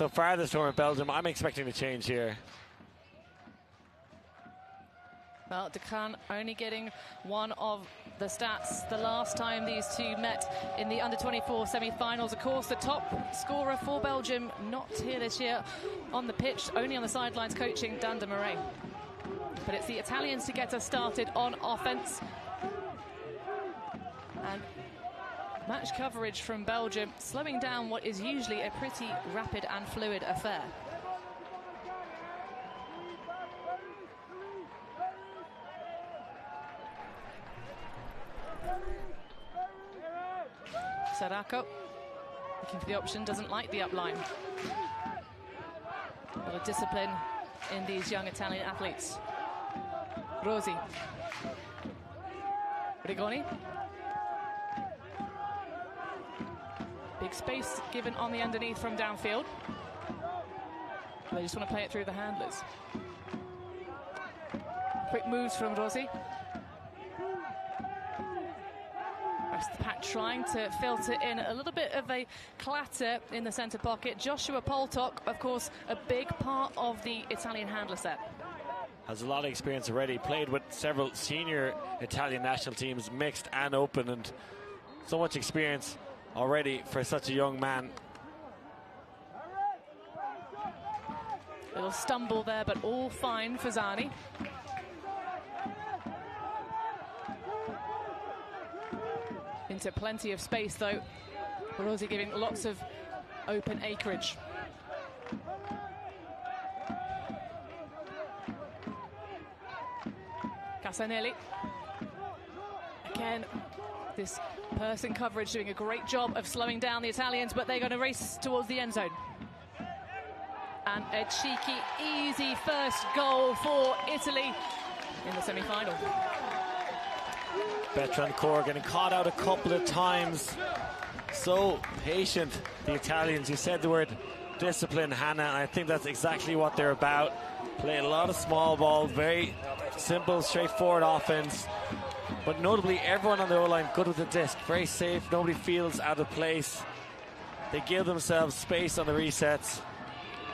so far this tournament, Belgium. I'm expecting a change here. Well, Decaan only getting one of the stats the last time these two met in the under-24 semi-finals. Of course, the top scorer for Belgium not here this year on the pitch, only on the sidelines coaching Dan de Marais. But it's the Italians to get us started on offense. And match coverage from Belgium, slowing down what is usually a pretty rapid and fluid affair. Saraco looking for the option, doesn't like the upline. A lot of discipline in these young Italian athletes. Rossi. Rigoni. Big space given on the underneath from downfield. They just want to play it through the handlers. Quick moves from Rossi. Rest of the pack trying to filter in a little bit of a clatter in the centre pocket. Joshua Poltok, of course, a big part of the Italian handler set. Has a lot of experience already, played with several senior Italian national teams, mixed and open, and so much experience already for such a young man. Little stumble there, but all fine for Zani. Into plenty of space, though. Rossi giving lots of open acreage. Casanelli. Again, this person coverage doing a great job of slowing down the Italians, but they're going to race towards the end zone. And a cheeky, easy first goal for Italy in the semi-final. Betrancourt getting caught out a couple of times. So patient, the Italians. You said the word discipline, Hannah, and I think that's exactly what they're about. Play a lot of small ball, very simple, straightforward offense. But notably, everyone on the O-line good with the disc, very safe, nobody feels out of place. They give themselves space on the resets.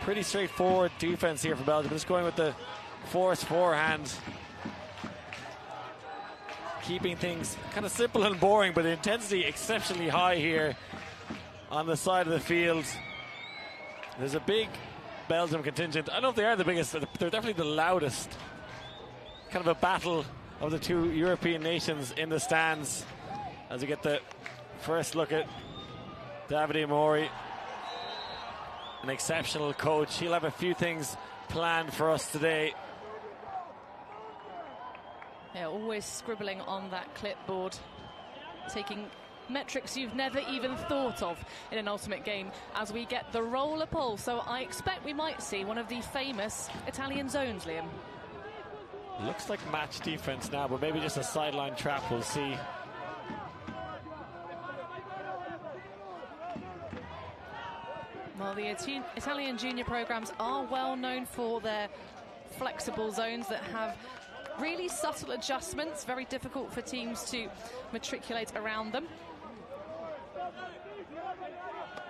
Pretty straightforward defense here for Belgium, just going with the force forehand. Keeping things kind of simple and boring, but the intensity exceptionally high here on the side of the field. There's a big Belgium contingent. I don't know if they are the biggest, they're definitely the loudest. Kind of a battle of the two European nations in the stands as we get the first look at Davide Mori. An exceptional coach. He'll have a few things planned for us today. Yeah, always scribbling on that clipboard, taking metrics you've never even thought of in an ultimate game as we get the roller pole. So I expect we might see one of the famous Italian zones, Liam. Looks like match defense now, but maybe just a sideline trap, we'll see. Well, the Italian junior programs are well known for their flexible zones that have really subtle adjustments, very difficult for teams to matriculate around them.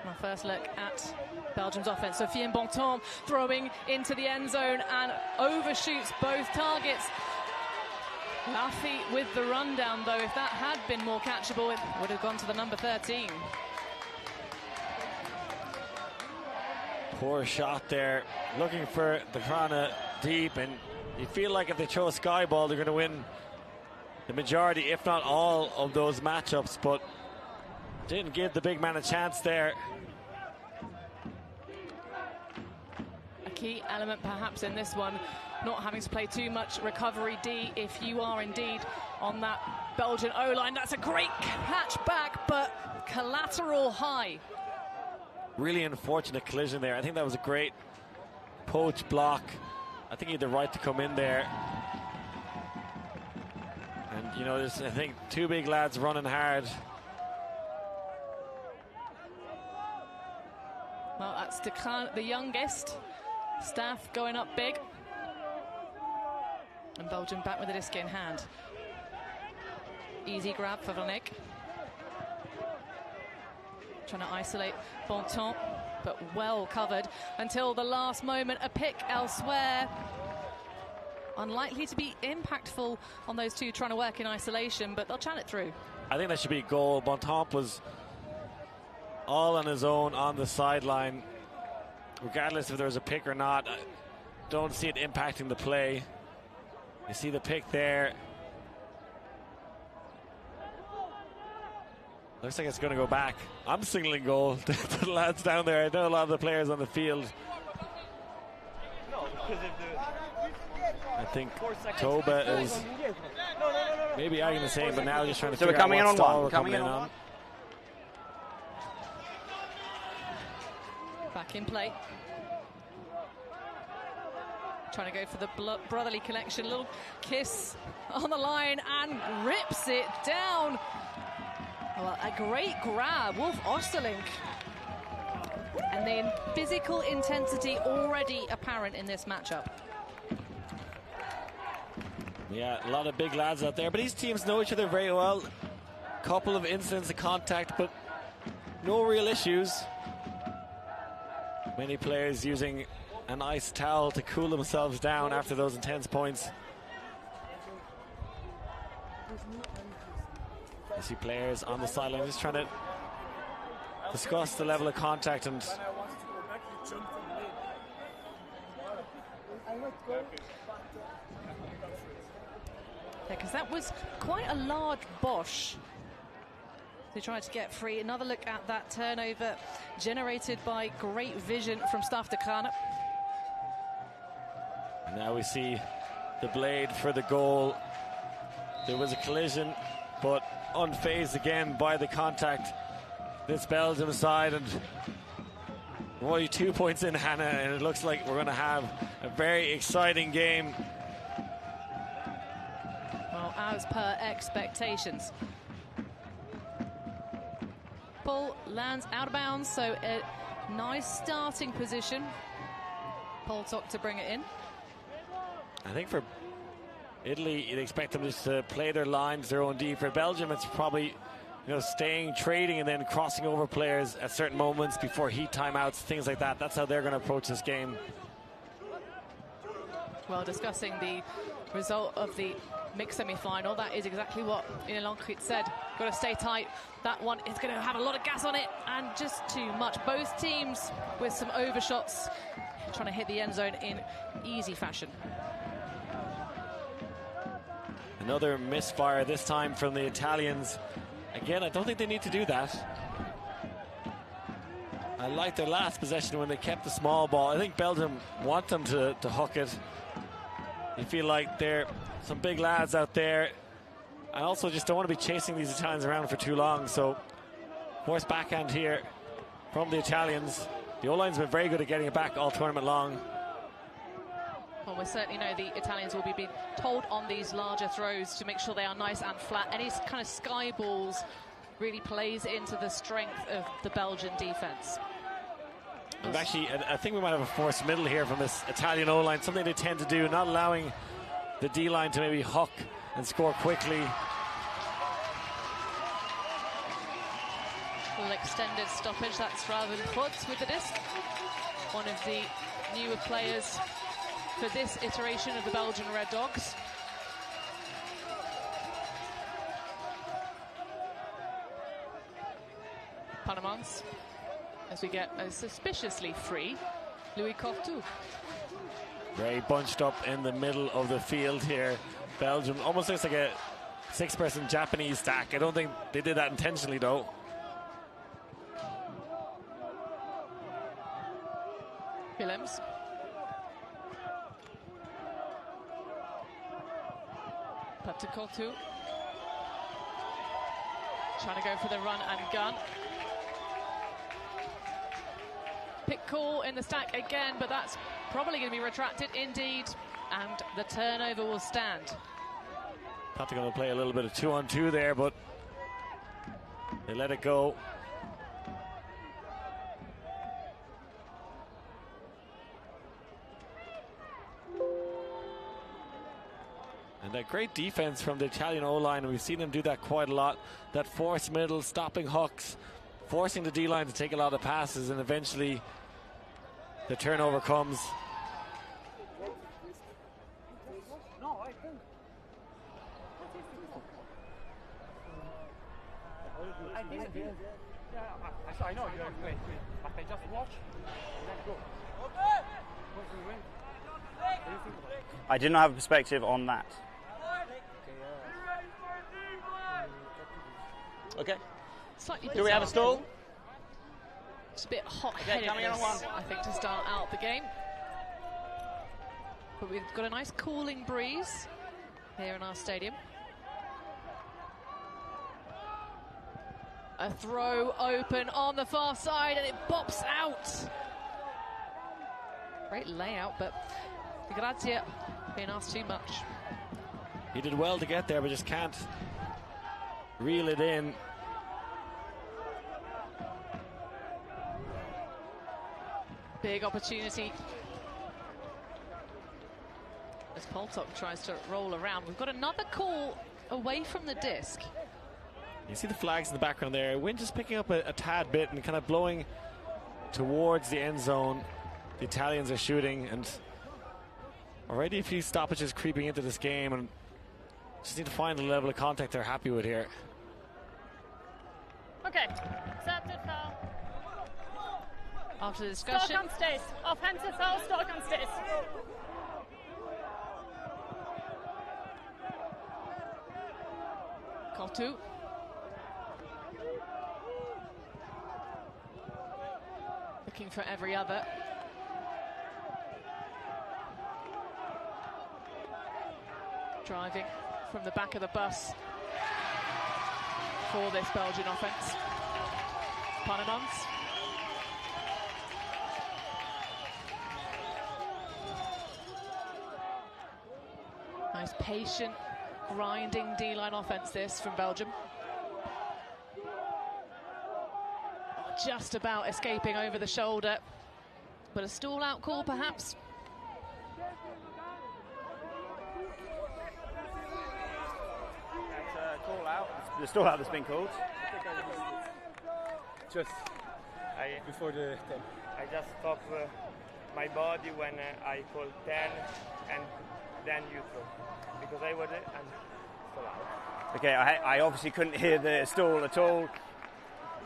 Our first look at Belgium's offense. Sofiane Bontemps throwing into the end zone and overshoots both targets. Laffy with the rundown, though. If that had been more catchable, it would have gone to the number 13. Poor shot there, looking for the Krana deep, and you feel like if they throw a sky ball, they're going to win the majority, if not all, of those matchups, but didn't give the big man a chance there. A key element perhaps in this one, not having to play too much recovery D if you are indeed on that Belgian O-line. That's a great catch back, but collateral high. Really unfortunate collision there. I think that was a great poach block. I think he had the right to come in there. And, you know, there's, I think, two big lads running hard. Well, that's Decaan, the youngest. Staff going up big. And Belgium back with the disc in hand. Easy grab for Van Eyck. Trying to isolate Bontemps, but well covered until the last moment. A pick elsewhere. Unlikely to be impactful on those two trying to work in isolation, but they'll chat it through. I think that should be a goal. Bontemps was all on his own on the sideline. Regardless if there was a pick or not, I don't see it impacting the play. You see the pick there. Looks like it's going to go back. I'm signaling goal to the lads down there. I know a lot of the players on the field. I think Toba is maybe arguing the same, but now just trying to figure out what stall we're coming in on. Back in play. Trying to go for the brotherly connection. Little kiss on the line and rips it down. Well, a great grab, Wolf Osterlink. And then physical intensity already apparent in this matchup. Yeah, a lot of big lads out there, but these teams know each other very well. Couple of incidents of contact, but no real issues. Many players using an ice towel to cool themselves down after those intense points. You see players on the sideline just trying to discuss the level of contact and because that was quite a large Bosch. They tried to get free. Another look at that turnover generated by great vision from Staf de Kraan. Now we see the blade for the goal. There was a collision, but unfazed again by the contact. This Belgium side, and only 2 points in, Hannah, and it looks like we're going to have a very exciting game. Well, as per expectations. Ball lands out of bounds, so a nice starting position. Poltok to bring it in. I think for Italy, you'd expect them just to play their lines their own D. For Belgium, it's probably, staying, trading, and then crossing over players at certain moments before heat timeouts, things like that. That's how they're going to approach this game. Well, discussing the result of the mixed semi-final, that is exactly what Ian Longkrit said. Got to stay tight. That one is going to have a lot of gas on it, and just too much. Both teams with some overshots, trying to hit the end zone in easy fashion. Another misfire, this time from the Italians. Again, I don't think they need to do that. I like their last possession when they kept the small ball. I think Belgium want them to hook it. You feel like they're some big lads out there. I also just don't want to be chasing these Italians around for too long. So, force backhand here from the Italians. The O-line's been very good at getting it back all tournament long. Well, we certainly know the Italians will be told on these larger throws to make sure they are nice and flat. Any kind of sky balls really plays into the strength of the Belgian defense. And actually, I think we might have a forced middle here from this Italian O-line, something they tend to do, not allowing the D-line to maybe hook and score quickly. A little extended stoppage. That's Raven Putz with the disc. One of the newer players for this iteration of the Belgian Red Dogs. Panamans, as we get a suspiciously free Louis Cortou. Very bunched up in the middle of the field here. Belgium almost looks like a six-person Japanese stack. I don't think they did that intentionally, though. Willems. Up to Cortou. Trying to go for the run and gun. Pick call in the stack again, but that's probably going to be retracted indeed, and the turnover will stand. Thought they're going to play a little bit of 2-on-2 there, but they let it go. And that great defense from the Italian O-line, and we've seen them do that quite a lot. That forced middle, stopping hooks, forcing the D-line to take a lot of passes, and eventually the turnover comes. I know you don't play, but I just watch and then go. I did not have a perspective on that. Okay. Slightly Do we have a bizarre. stall? It's a bit hot-headed, coming in on one. I think, to start out the game. But we've got a nice cooling breeze here in our stadium. A throw open on the far side, and it bops out. Great layout, but Grazia being asked too much. He did well to get there, but just can't reel it in. Big opportunity as Poltok tries to roll around. We've got another call away from the disc. You see the flags in the background there. Wind just picking up a tad bit and kind of blowing towards the end zone. The Italians are shooting, and already a few stoppages creeping into this game, and just need to find the level of contact they're happy with here. Okay, accepted foul. After the discussion, Stoke on stays. Offensive foul, Stoke on stays. Kotu. Looking for every other. Driving from the back of the bus for this Belgian offense. Panemans. Nice patient, grinding D-line offense this from Belgium. Just about escaping over the shoulder, but a stall out call perhaps. That's a call out. The stall out that's been called. Just before the 10. I just stop my body when I call 10 and then you throw. Because I was and stall out. Okay, I obviously couldn't hear the stall at all.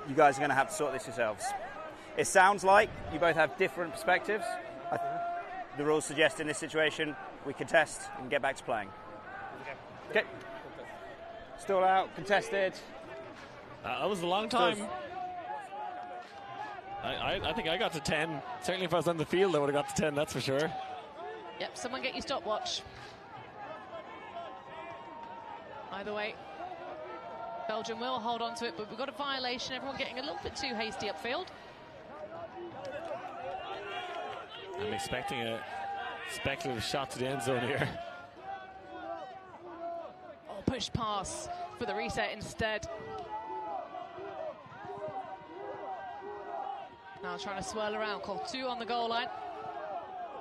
You guys are going to have to sort this yourselves. It sounds like you both have different perspectives. The rules suggest in this situation we contest and get back to playing. Okay. Stall out, contested. That was a long time. I think I got to 10. Certainly if I was on the field I would have got to 10, that's for sure. Yep, someone get your stopwatch. Either way, Belgium will hold on to it, but we've got a violation. Everyone getting a little bit too hasty upfield. I'm expecting a speculative shot to the end zone here. Oh, push pass for the reset instead. Now trying to swirl around. Kotu on the goal line.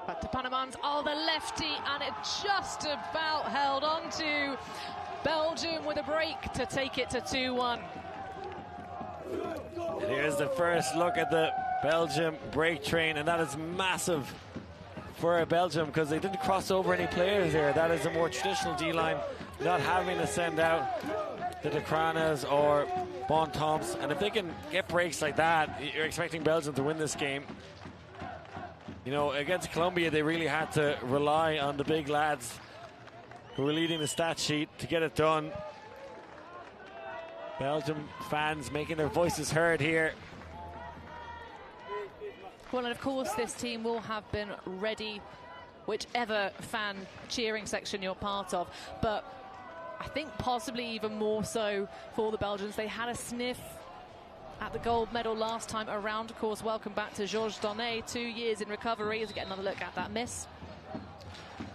Back to Panemans. Oh, the lefty, and it just about held on to Belgium with a break to take it to 2-1. Here's the first look at the Belgium break train, and that is massive for Belgium because they didn't cross over any players there. That is a more traditional D-line, not having to send out the De Kranes or Bontemps. And if they can get breaks like that, you're expecting Belgium to win this game. You know, against Colombia, they really had to rely on the big lads who were leading the stat sheet to get it done. Belgium fans making their voices heard here. Well, and of course, this team will have been ready, whichever fan cheering section you're part of. But I think possibly even more so for the Belgians. They had a sniff at the gold medal last time around. Of course, welcome back to Georges Donnet, 2 years in recovery, as we get another look at that miss.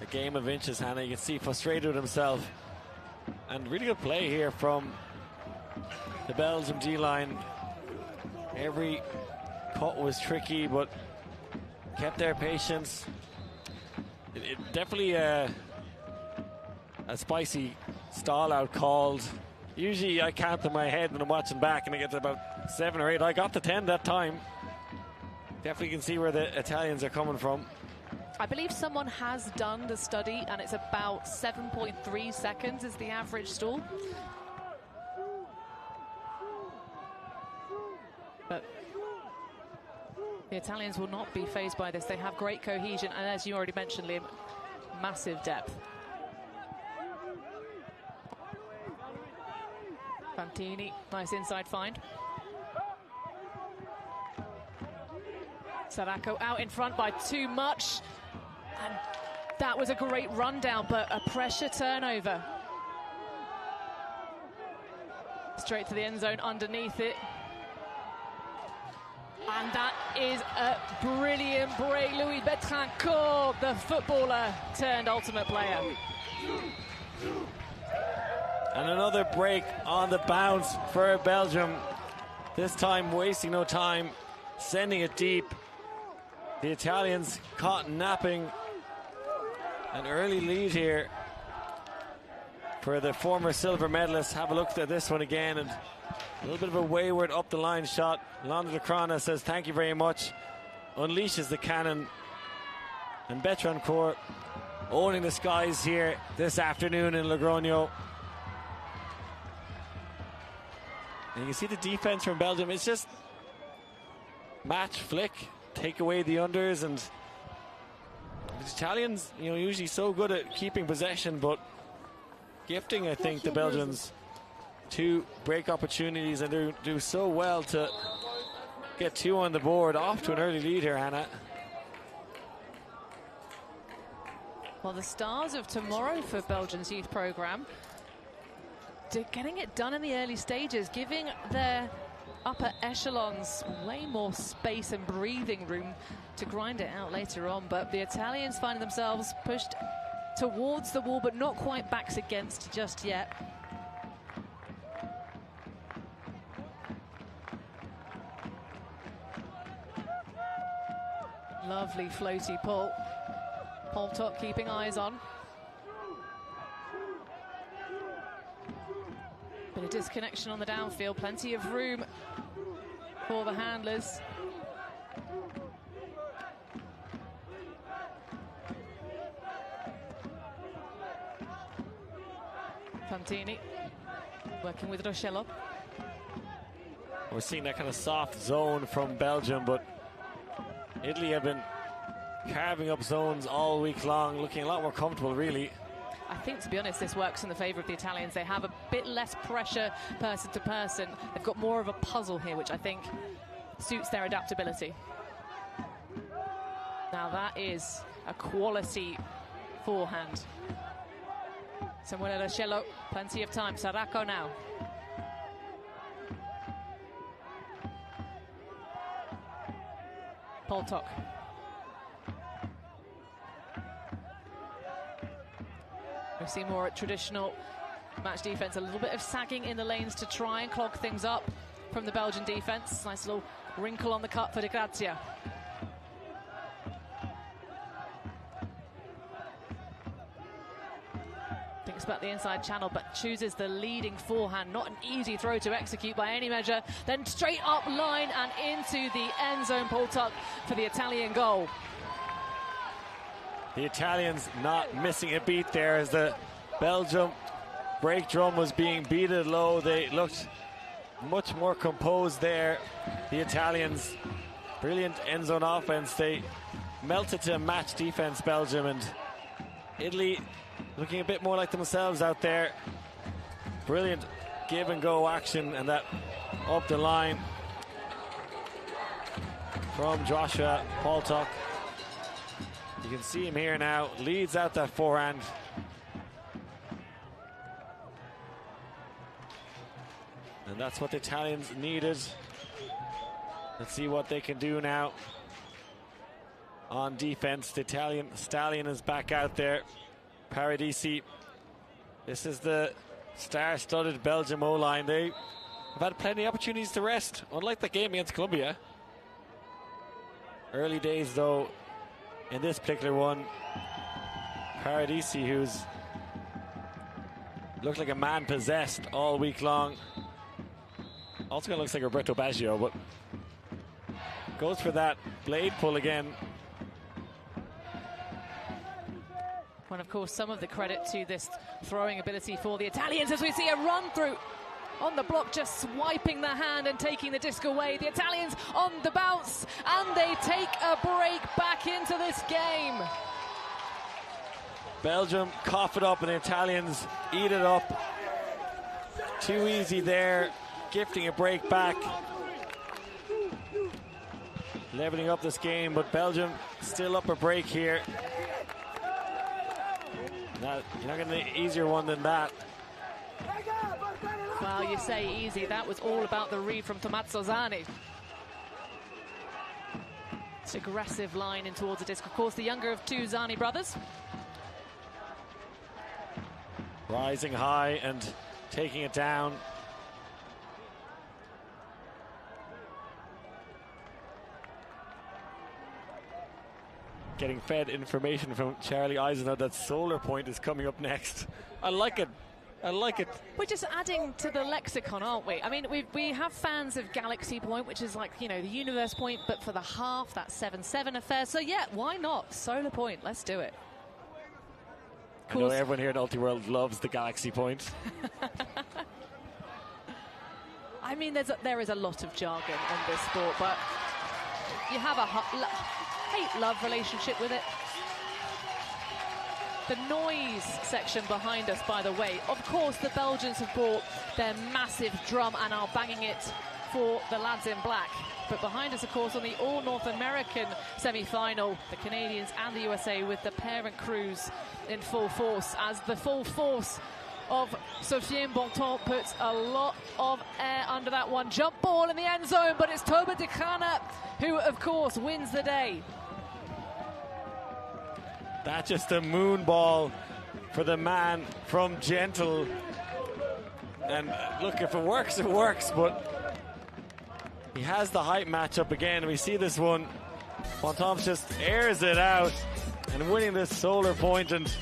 A game of inches, Hannah. You can see frustrated with himself. And really good play here from the Belgium D-line. Every cut was tricky, but kept their patience. It definitely a spicy stall out called. Usually I count in my head when I'm watching back and I get to about 7 or 8. I got to 10 that time. Definitely can see where the Italians are coming from. I believe someone has done the study, and it's about 7.3 seconds is the average stall. But the Italians will not be phased by this. They have great cohesion, and as you already mentioned, Liam, massive depth. Fantini, nice inside find. Saracco out in front by too much. And that was a great rundown, but a pressure turnover. Straight to the end zone underneath it. And that is a brilliant break. Louis Betrancourt, the footballer turned ultimate player. And another break on the bounce for Belgium. This time wasting no time, sending it deep. The Italians caught napping. An early lead here for the former silver medalists. Have a look at this one again, and a little bit of a wayward up the line shot. Landa Crana says thank you very much, unleashes the cannon, and Betrancourt owning the skies here this afternoon in Logroño. And you see the defense from Belgium, it's just match, flick, take away the unders, and the Italians, you know, usually so good at keeping possession, but gifting, I think, the Belgians two break opportunities, and do so well to get two on the board. Off to an early lead here, Hannah. Well, the stars of tomorrow for Belgium's youth programme, getting it done in the early stages, giving their upper echelons way more space and breathing room to grind it out later on. But the Italians find themselves pushed towards the wall, but not quite backs against just yet. Lovely floaty pull. Poltok keeping eyes on. Bit of disconnection on the downfield, plenty of room for the handlers. Fantini working with Rosello. We're seeing that kind of soft zone from Belgium, but Italy have been carving up zones all week long, looking a lot more comfortable, really. I think, to be honest, this works in the favour of the Italians. They have a bit less pressure person to person. They've got more of a puzzle here, which I think suits their adaptability. Now that is a quality forehand. Samuele Rosello, plenty of time. Saracco now. Poltok. We see more traditional match defense, a little bit of sagging in the lanes to try and clog things up from the Belgian defense. Nice little wrinkle on the cut for De Grazia. Thinks about the inside channel, but chooses the leading forehand. Not an easy throw to execute by any measure. Then straight up line and into the end zone. Poltok for the Italian goal. The Italians not missing a beat there as the Belgium break drum was being beaten low. They looked much more composed there. The Italians, brilliant end zone offense. They melted to match defense, Belgium, and Italy looking a bit more like themselves out there. Brilliant give and go action, and that up the line from Joshua Poltok. You can see him here now, leads out that forehand. And that's what the Italians needed. Let's see what they can do now on defense. The Italian stallion is back out there. Paradisi. This is the star-studded Belgium O-line. They have had plenty of opportunities to rest, unlike the game against Colombia. Early days, though, in this particular one. Paradisi, who's looked like a man possessed all week long. Also kind of looks like Roberto Baggio, but Goes for that blade pull again. Well, of course, some of the credit to this throwing ability for the Italians as we see a run through on the block, just swiping the hand and taking the disc away. The Italians on the bounce, and they take a break back into this game. Belgium cough it up and the Italians eat it up. Too easy there, gifting a break back. Leveling up this game, but Belgium still up a break here. You're not getting an easier one than that. Well, you say easy. That was all about the read from Tommaso Zani. It's aggressive line in towards the disc. Of course, the younger of two Zani brothers. Rising high and taking it down. Getting fed information from Charlie Eisenhower that Solar Point is coming up next. I like it. I like it. We're just adding to the lexicon, aren't we? I mean, we have fans of Galaxy Point, which is like, you know, the Universe Point, but for the half, that 7-7 affair. So, yeah, why not? Solar Point, let's do it. I know everyone here at Ultiworld loves the Galaxy Point. I mean, there is a lot of jargon on this sport, but you have a hate-love relationship with it. The noise section behind us, by the way, of course the Belgians have brought their massive drum and are banging it for the lads in black. But behind us, of course, on the all-North American semi-final, the Canadians and the USA with the parent crews in full force, as the full force of Sofiane Bonton puts a lot of air under that one. Jump ball in the end zone, but it's Toba de Kana who, of course, wins the day. That's just a moon ball for the man from Gentle. And look, if it works, it works, but he has the height matchup again. We see this one. Bontemps just airs it out and winning this Solar Point and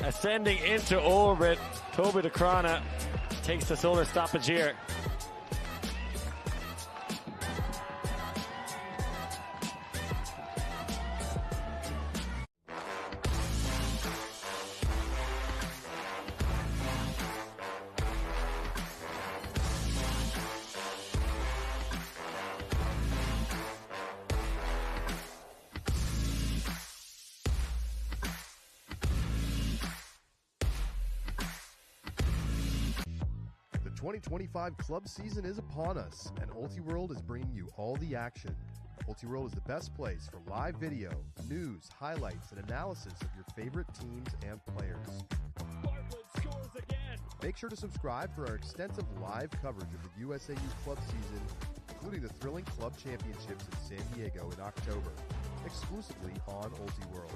ascending into orbit. Toby de Krana takes the solar stoppage here. The 2025 club season is upon us, and Ultiworld is bringing you all the action. Ultiworld is the best place for live video, news, highlights, and analysis of your favorite teams and players. Make sure to subscribe for our extensive live coverage of the USA Youth Club season, including the thrilling club championships in San Diego in October, exclusively on Ultiworld.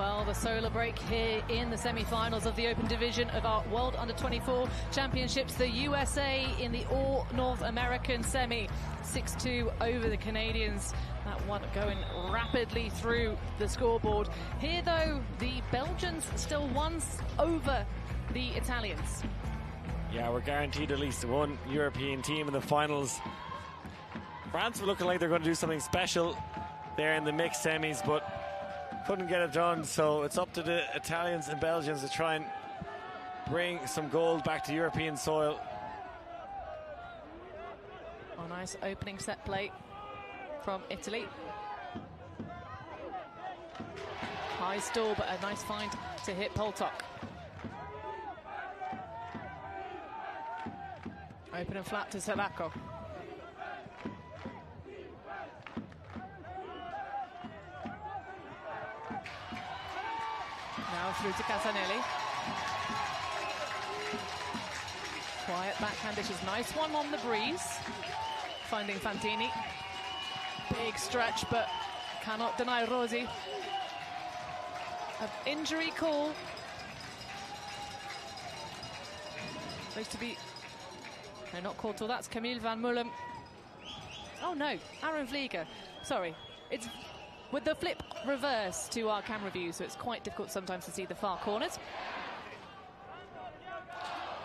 Well, the solar break here in the semi-finals of the Open Division of our World Under-24 Championships. The USA in the all North American semi, 6-2 over the Canadians. That one going rapidly through the scoreboard. Here, though, the Belgians still once over the Italians. Yeah, we're guaranteed at least one European team in the finals. France were looking like they're going to do something special there in the mixed semis, but couldn't get it done, so it's up to the Italians and Belgians to try and bring some gold back to European soil. Oh, nice opening set play from Italy. High stall, but a nice find to hit Poltok. Open and flat to Salako. Now through to Casanelli. Quiet backhand dish is nice one on the breeze. Finding Fantini. Big stretch, but cannot deny Rosi. An injury call. Supposed to be... No, not called till that's Camille van Mullen. Oh no, Aaron Vliega. Sorry, it's with the flip reverse to our camera view, so it's quite difficult sometimes to see the far corners.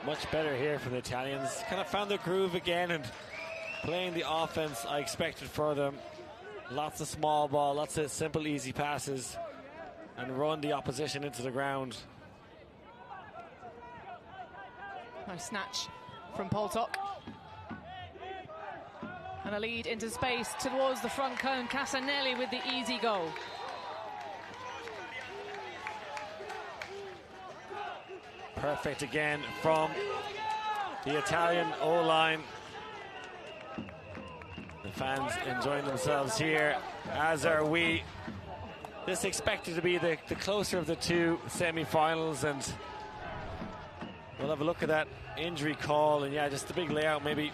Much better here from the Italians. Kind of found their groove again and playing the offense I expected for them. Lots of small ball, lots of simple, easy passes, and run the opposition into the ground. Nice snatch from Poltok. And a lead into space towards the front cone. Casanelli with the easy goal. Perfect again from the Italian O-line. The fans enjoying themselves here, as are we. This expected to be the closer of the two semi-finals, and we'll have a look at that injury call, and yeah, just the big layout maybe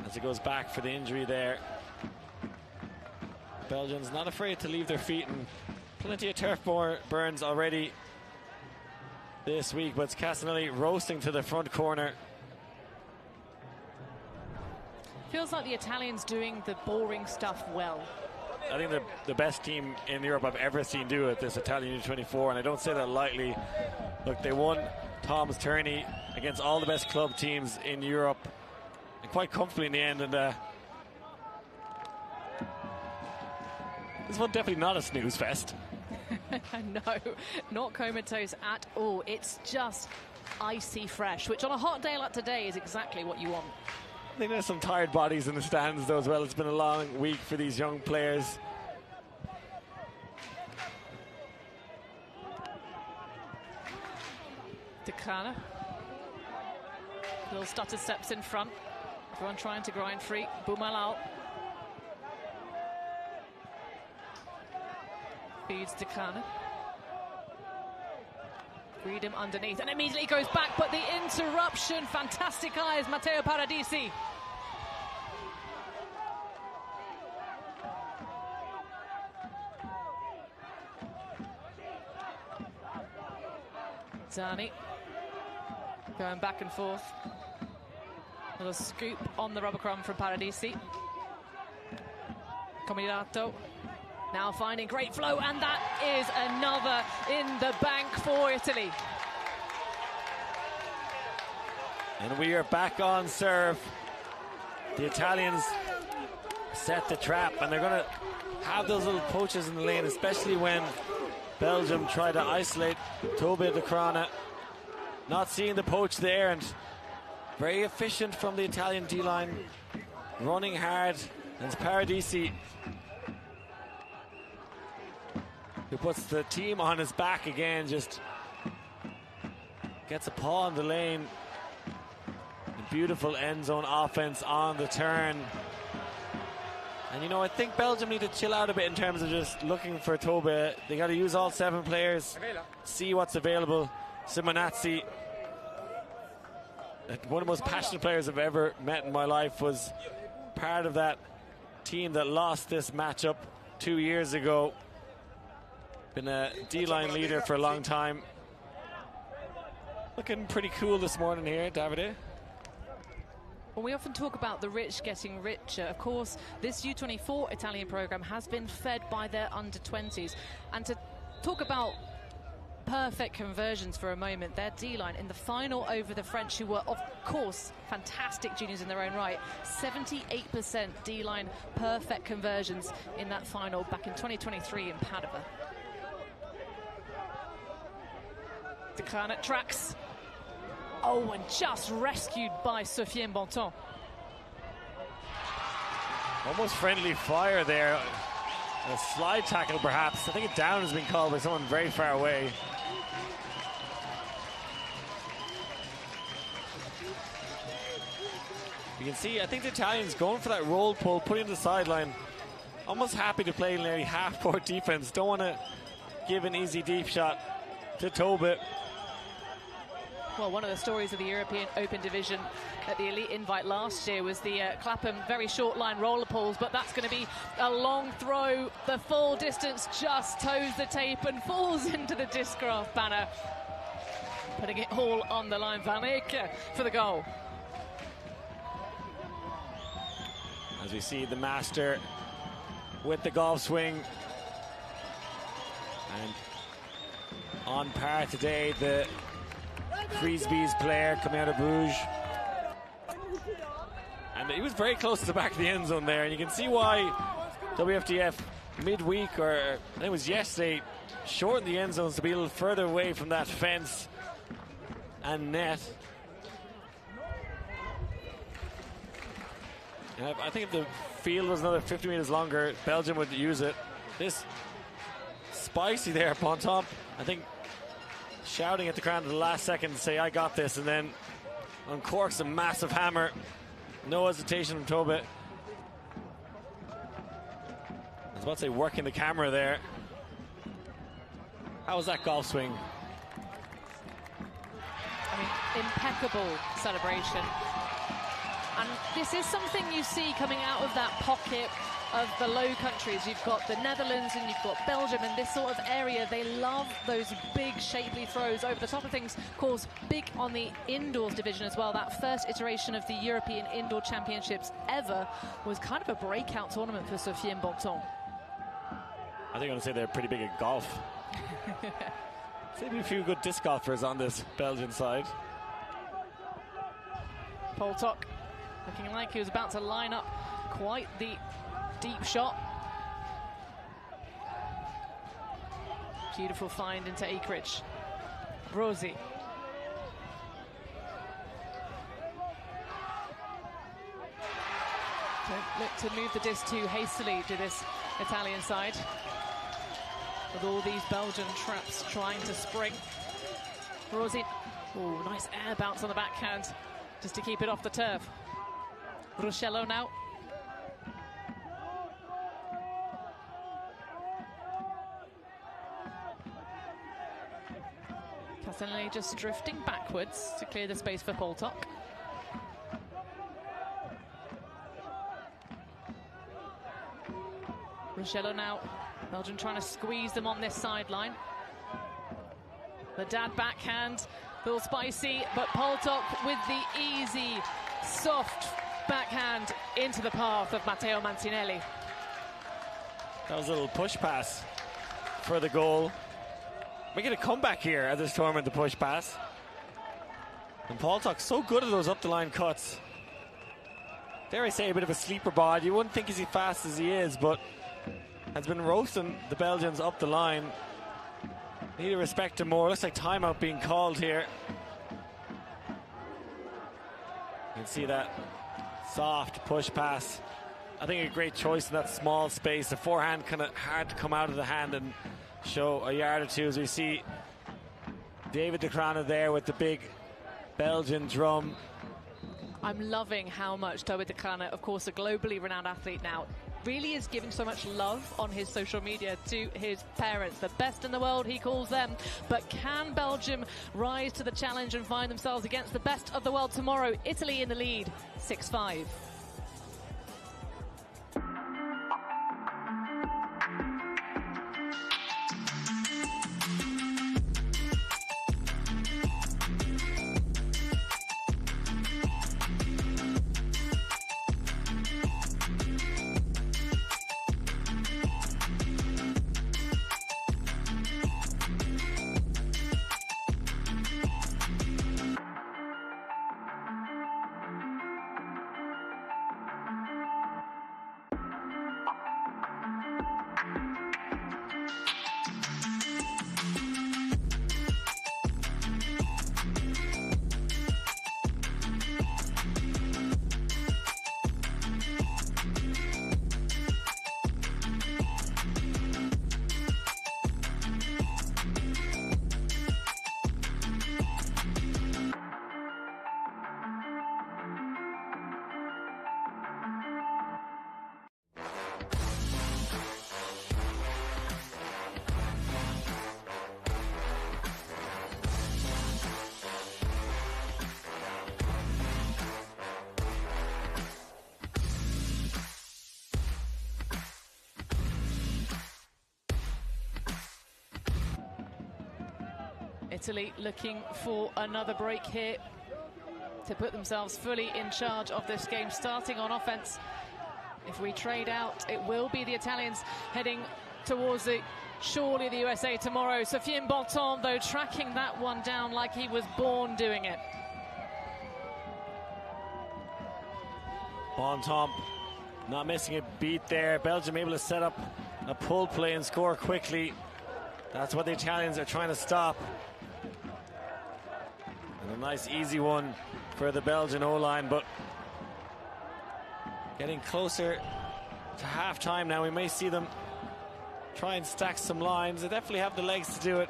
as it goes back for the injury there. Belgians not afraid to leave their feet, and plenty of turf burns already this week, but it's Casanelli roasting to the front corner. Feels like the Italians doing the boring stuff well. I think the best team in Europe I've ever seen do it, this Italian U24, and I don't say that lightly. Look, they won Tom's tourney against all the best club teams in Europe, and quite comfortably in the end, and this one definitely not a snooze fest. No, not comatose at all. It's just icy fresh, which on a hot day like today is exactly what you want. I think there's some tired bodies in the stands though as well. It's been a long week for these young players. Decana. Little stutter steps in front. Everyone trying to grind free. Bumalal. Feeds Decana. Freedom underneath, and immediately goes back, but the interruption, fantastic eyes, Matteo Paradisi. Zani going back and forth. Little scoop on the rubber crumb from Paradisi. Cominato now finding great flow, and that is another in the bank for Italy. And we are back on serve. The Italians set the trap, and they're going to have those little poaches in the lane, especially when Belgium try to isolate Tobe de Crana. Not seeing the poach there, and very efficient from the Italian D-line, running hard. And it's Paradisi who puts the team on his back again, just gets a paw in the lane. A beautiful end zone offense on the turn. And you know, I think Belgium need to chill out a bit in terms of just looking for Tobe. They got to use all 7 players, see what's available. Simonazzi, one of the most passionate players I've ever met in my life, was part of that team that lost this matchup 2 years ago. Been a D-line leader for a long time. Looking pretty cool this morning here, Davide. Well, we often talk about the rich getting richer. Of course, this U24 Italian program has been fed by their under-20s. And to talk about perfect conversions for a moment, their D-line in the final over the French, who were, of course, fantastic juniors in their own right. 78% D-line perfect conversions in that final back in 2023 in Padova. De Craan at tracks. Oh, and just rescued by Sofiane Bontemps. Almost friendly fire there. A slide tackle, perhaps. I think a down has been called by someone very far away. You can see, I think the Italians going for that roll pull, putting the sideline. Almost happy to play nearly half-court defense. Don't want to give an easy deep shot to Tobit. Well, one of the stories of the European Open Division at the Elite Invite last year was the Clapham very short line roller pulls, but that's going to be a long throw. The full distance just toes the tape and falls into the Discraft banner. Putting it all on the line. Van Eyck for the goal. As we see the master with the golf swing. And on par today, the Frisbee's player coming out of Bruges. And he was very close to the back of the end zone there, and you can see why WFDF midweek, or I think it was yesterday, shortened the end zones to be a little further away from that fence and net. And I think if the field was another 50 meters longer, Belgium would use it. This spicy there, Bontemps, I think, shouting at the crowd at the last second to say, I got this, and then uncorks a massive hammer. No hesitation from Tobit. I was about to say working the camera there. How was that golf swing? I mean, impeccable celebration. And this is something you see coming out of that pocket of the Low Countries. You've got the Netherlands and you've got Belgium in this sort of area. They love those big, shapely throws over the top of things. Of course, big on the indoors division as well. That first iteration of the European Indoor Championships ever was kind of a breakout tournament for Sofiane Bontemps. I think I'm going to say they're pretty big at golf. Maybe a few good disc golfers on this Belgian side. Poltok looking like he was about to line up quite the deep shot. Beautiful find into Akridge. Brosi. Don't look to move the disc too hastily to this Italian side, with all these Belgian traps trying to spring. Brosi. Oh, nice air bounce on the backhand just to keep it off the turf. Ruscello now. Castellini just drifting backwards to clear the space for Poltok. Ruscello now. Belgium trying to squeeze them on this sideline. The dad backhand, a little spicy, but Poltok with the easy, soft backhand into the path of Matteo Mancinelli. That was a little push pass for the goal. We get a comeback here at this tournament, the push pass. And Poltok so good at those up the line cuts. Dare I say, a bit of a sleeper bod. You wouldn't think he's as fast as he is, but has been roasting the Belgians up the line. Need to respect him more. Looks like timeout being called here. You can see that soft push pass. I think a great choice in that small space. The forehand kind of hard to come out of the hand and show a yard or two, as we see David de Craan there with the big Belgian drum. I'm loving how much David de Craan, of course a globally renowned athlete now, really is giving so much love on his social media to his parents. The best in the world, he calls them. But can Belgium rise to the challenge and find themselves against the best of the world tomorrow? Italy in the lead, 6-5. Italy looking for another break here to put themselves fully in charge of this game, starting on offense. If we trade out, it will be the Italians heading towards the surely the USA tomorrow. Sofiane Bontemps, though, tracking that one down like he was born doing it. Bontemps not missing a beat there. Belgium able to set up a pull play and score quickly. That's what the Italians are trying to stop. And a nice easy one for the Belgian O-line, but getting closer to half-time now. We may see them try and stack some lines. They definitely have the legs to do it.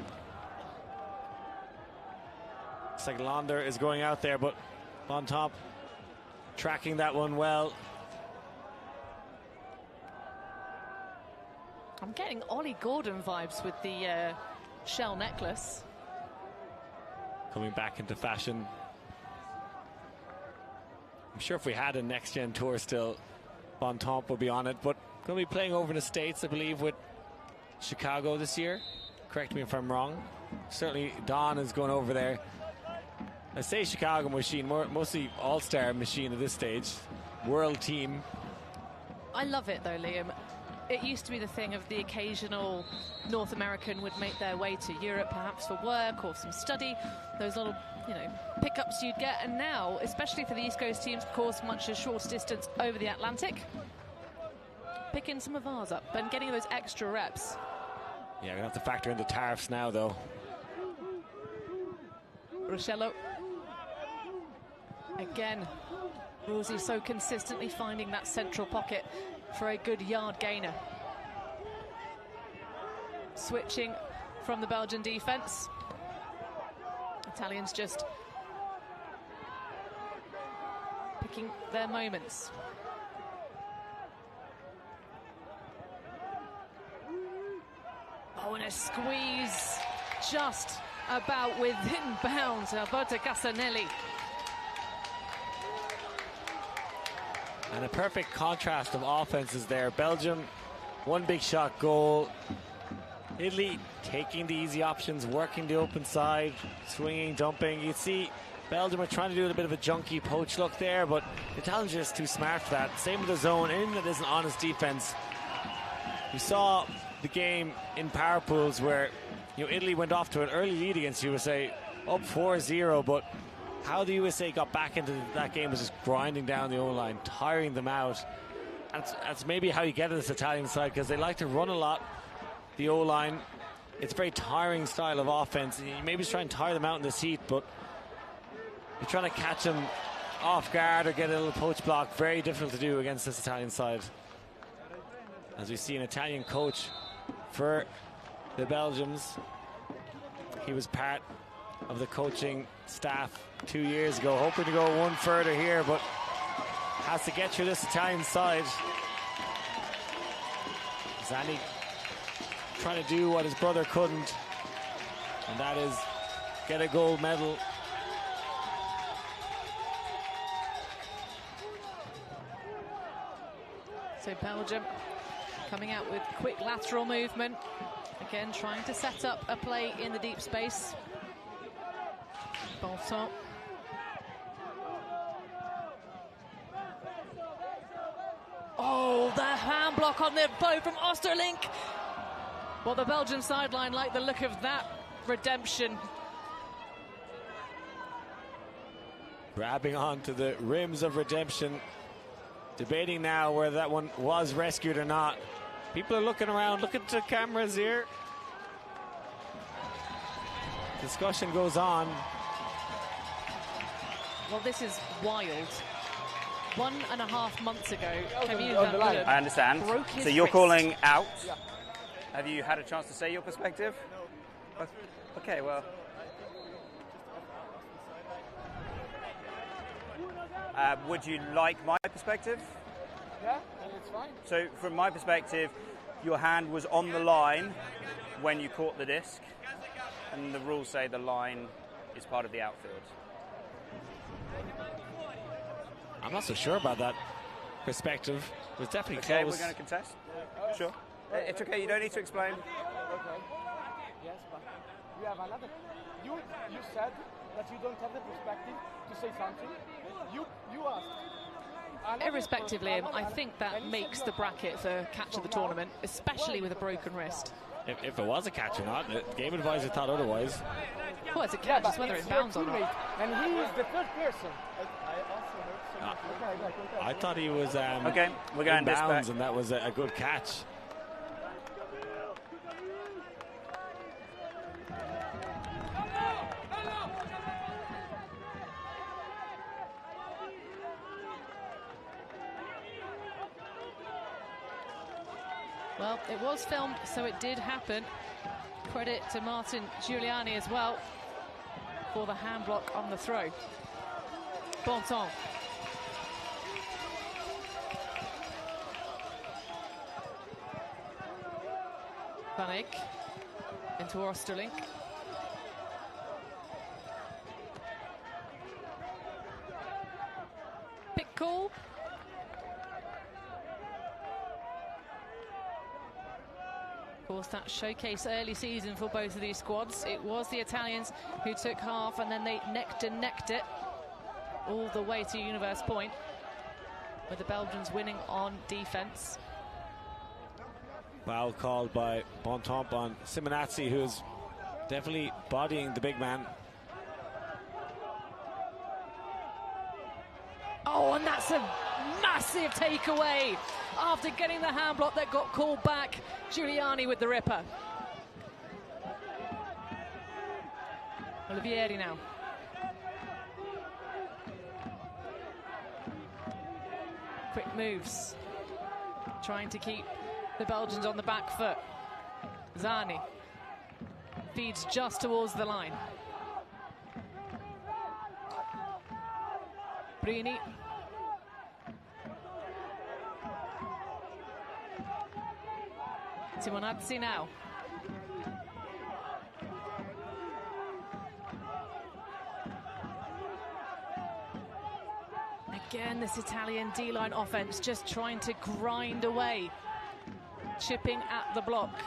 Looks like Launder is going out there, but Bontemps tracking that one well. I'm getting Ollie Gordon vibes with the shell necklace. Coming back into fashion. I'm sure if we had a next-gen tour still, Bontemps would be on it, but going to be playing over in the States, I believe, with Chicago this year. Correct me if I'm wrong. Certainly Don is going over there. I say Chicago machine, mostly all-star machine at this stage. World team. I love it though, Liam. It used to be the thing of the occasional North American would make their way to Europe, perhaps for work or some study. Those little, pickups you'd get. And now, especially for the East Coast teams, of course, much a shorter distance over the Atlantic, picking some of ours up and getting those extra reps. Yeah, we have to factor in the tariffs now, though. Ruscello. Again, Rosie so consistently finding that central pocket for a good yard gainer. Switching from the Belgian defense. Italians just picking their moments. Oh, and a squeeze just about within bounds. Alberto Cassanelli. And a perfect contrast of offenses there. Belgium, one big shot goal. Italy taking the easy options, working the open side, swinging, dumping. You see Belgium are trying to do a bit of a junky poach look there, but the Italians are just too smart for that. Same with the zone. Anything that isn't honest defense. You saw the game in power pools where Italy went off to an early lead against USA, up 4-0, but how the USA got back into that game was just grinding down the O-line, tiring them out. That's maybe how you get to this Italian side, because they like to run a lot, the O-line. It's a very tiring style of offense. You maybe just try and tire them out in this heat, but you're trying to catch them off guard or get a little poach block. Very difficult to do against this Italian side. As we see an Italian coach for the Belgians. He was part of the coaching staff 2 years ago, hoping to go one further here, but has to get through this Italian side. Zani trying to do what his brother couldn't, and that is get a gold medal. So Belgium coming out with quick lateral movement. Again, trying to set up a play in the deep space. Bontemps. Oh, the hand block on the blow from Oosterlink. Well, the Belgian sideline like the look of that redemption. Grabbing onto the rims of redemption. Debating now whether that one was rescued or not. People are looking around, looking to cameras here. Discussion goes on. Well, this is wild. 1.5 months ago, Camille Van Meulen I understand. broke his So you're wrist. calling out. Have you had a chance to say your perspective? Okay, well. Would you like my perspective? Yeah, and it's fine. So from my perspective, your hand was on the line when you caught the disc, and the rules say the line is part of the outfield. I'm not so sure about that perspective. It was definitely Okay, close. we're going to contest. Sure. It's okay, you don't need to explain. Okay. Yes, but you have another. You said that you don't have the perspective to say something. You asked. Irrespective, Liam, I think that makes the bracket for catch of the tournament, especially with a broken wrist. If it was a catch or not, the game advisor thought otherwise. Well, it's a catch, it's whether it bounds or not. And he is the third person. I thought he was okay, we're going in this bounds, back. and that was a good catch. Well, it was filmed, so it did happen. Credit to Martin Giuliani as well for the hand block on the throw. Bontemps. Van Eyck into Osterlink. Pick call. Of course, that showcase early season for both of these squads. It was the Italians who took half, and then they necked and necked it all the way to Universe Point, with the Belgians winning on defense. Foul called by Bontemps on Simonazzi, who's definitely bodying the big man. Oh, and that's a massive takeaway after getting the hand block that got called back. Giuliani with the ripper. Olivieri now. Quick moves, trying to keep the Belgians on the back foot. Zani feeds just towards the line. Brini. Simonazzi now. Again, this Italian D-line offense just trying to grind away, chipping at the block.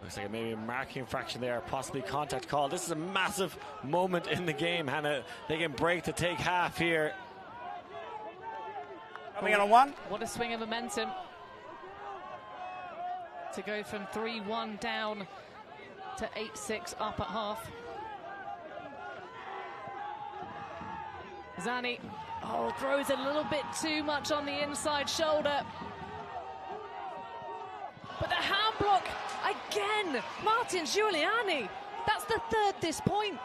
Looks like maybe a marking infraction there, possibly contact call. This is a massive moment in the game, Hannah. They can break to take half here. Coming in on one. What a swing of momentum to go from 3-1 down to 8-6 up at half. Zani, throws a little bit too much on the inside shoulder. But the hand block again, Martin Giuliani. That's the third this point.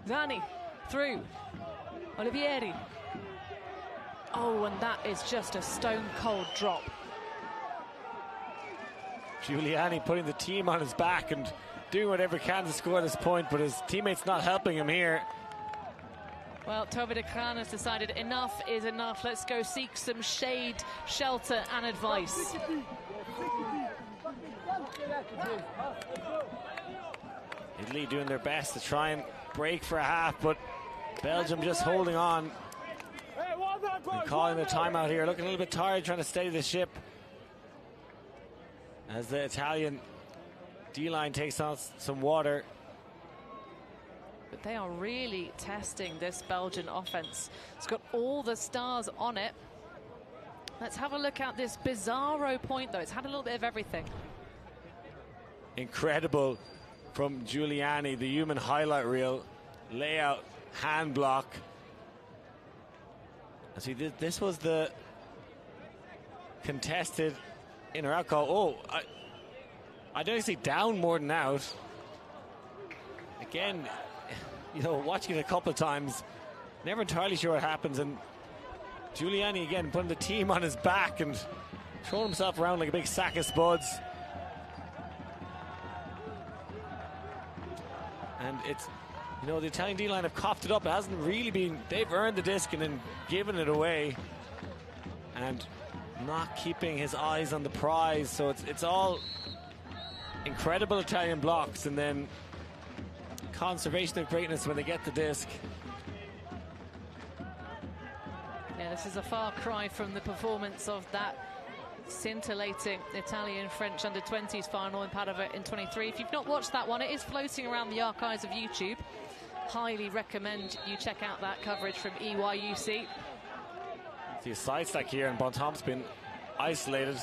Zani through. Olivieri. Oh, and that is just a stone-cold drop. Giuliani putting the team on his back and doing whatever he can to score this point, but his teammates not helping him here. Well, Tove de Kraan has decided enough is enough. Let's go seek some shade, shelter and advice. Italy doing their best to try and break for a half, but Belgium just holding on and calling the timeout here, looking a little bit tired, trying to steady the ship as the Italian D-line takes on some water. But they are really testing this Belgian offense. It's got all the stars on it. Let's have a look at this bizarro point, though. It's had a little bit of everything. Incredible from Giuliani, the human highlight reel, layout, hand block. See, this was the contested in or out call. Oh, I don't see down more than out. Again, you know, watching it a couple of times, never entirely sure what happens. And Giuliani again putting the team on his back and throwing himself around like a big sack of spuds. And it's, you know, the Italian D-line have coughed it up. It hasn't really been, they've earned the disc and then given it away. And not keeping his eyes on the prize. So it's all incredible Italian blocks and then conservation of greatness when they get the disc. Yeah, this is a far cry from the performance of that scintillating Italian-French under-20s final in Padova in 23. If you've not watched that one, it is floating around the archives of YouTube. Highly recommend you check out that coverage from EYUC. See a side stack here, and Bontemps been isolated.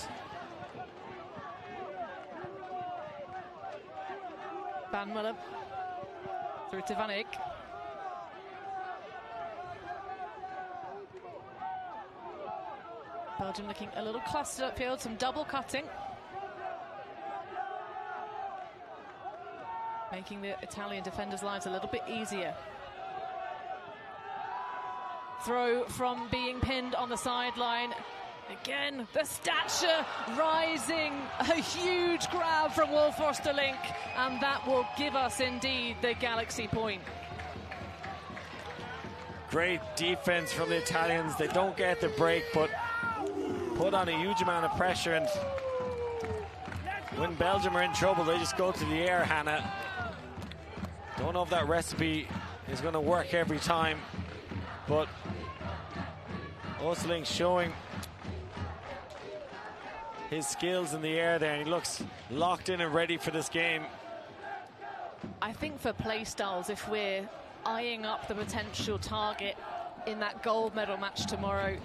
Van Muller through to Van Eyck. Belgium looking a little clustered upfield, some double cutting, making the Italian defenders' lives a little bit easier. Throw from being pinned on the sideline. Again, the stature rising. A huge grab from Wolf Osterlink, and that will give us indeed the Galaxy point. Great defense from the Italians. They don't get the break, but put on a huge amount of pressure, and when Belgium are in trouble, they just go to the air, Hannah. Don't know if that recipe is going to work every time, but Osterlink showing his skills in the air there, and he looks locked in and ready for this game. I think for play styles, if we're eyeing up the potential target in that gold medal match tomorrow,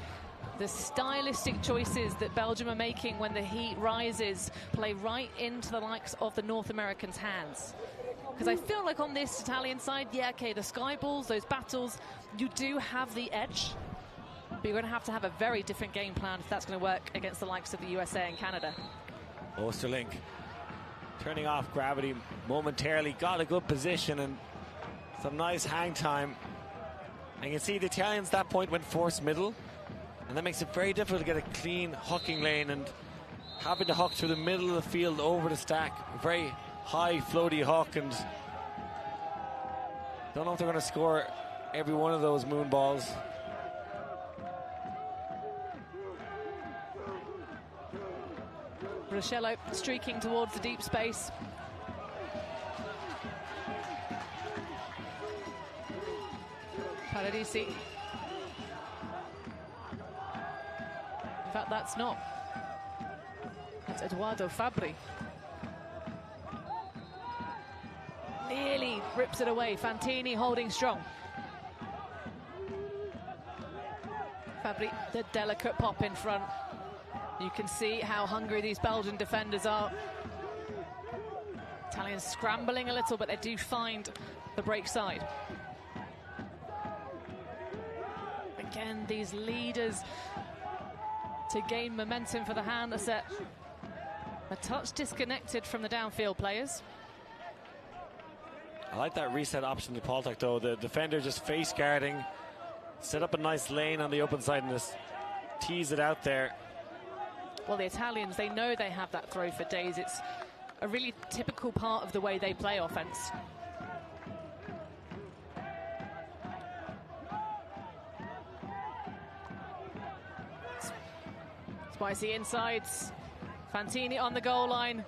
the stylistic choices that Belgium are making when the heat rises play right into the likes of the North Americans' hands. Because I feel like on this Italian side, yeah, okay, the sky balls, those battles, you do have the edge, but you're going to have a very different game plan if that's going to work against the likes of the USA and Canada. Osterlink turning off gravity momentarily, got a good position and some nice hang time. And you can see the Italians at that point went force middle, and that makes it very difficult to get a clean hucking lane, and having to huck through the middle of the field over the stack. A very high floaty huck, and don't know if they're going to score every one of those moon balls. Ruscello streaking towards the deep space. Paradisi. In fact, that's not. That's Eduardo Fabri. Nearly rips it away. Fantini holding strong. Fabri, the delicate pop in front. You can see how hungry these Belgian defenders are. Italians scrambling a little, but they do find the break side. Again, these leaders to gain momentum for the hand set. A touch disconnected from the downfield players. I like that reset option to Paltak, though. The defender just face guarding, set up a nice lane on the open side and just tease it out there. Well, the Italians, they know they have that throw for days. It's a really typical part of the way they play offense. Spicy insides. Fantini on the goal line.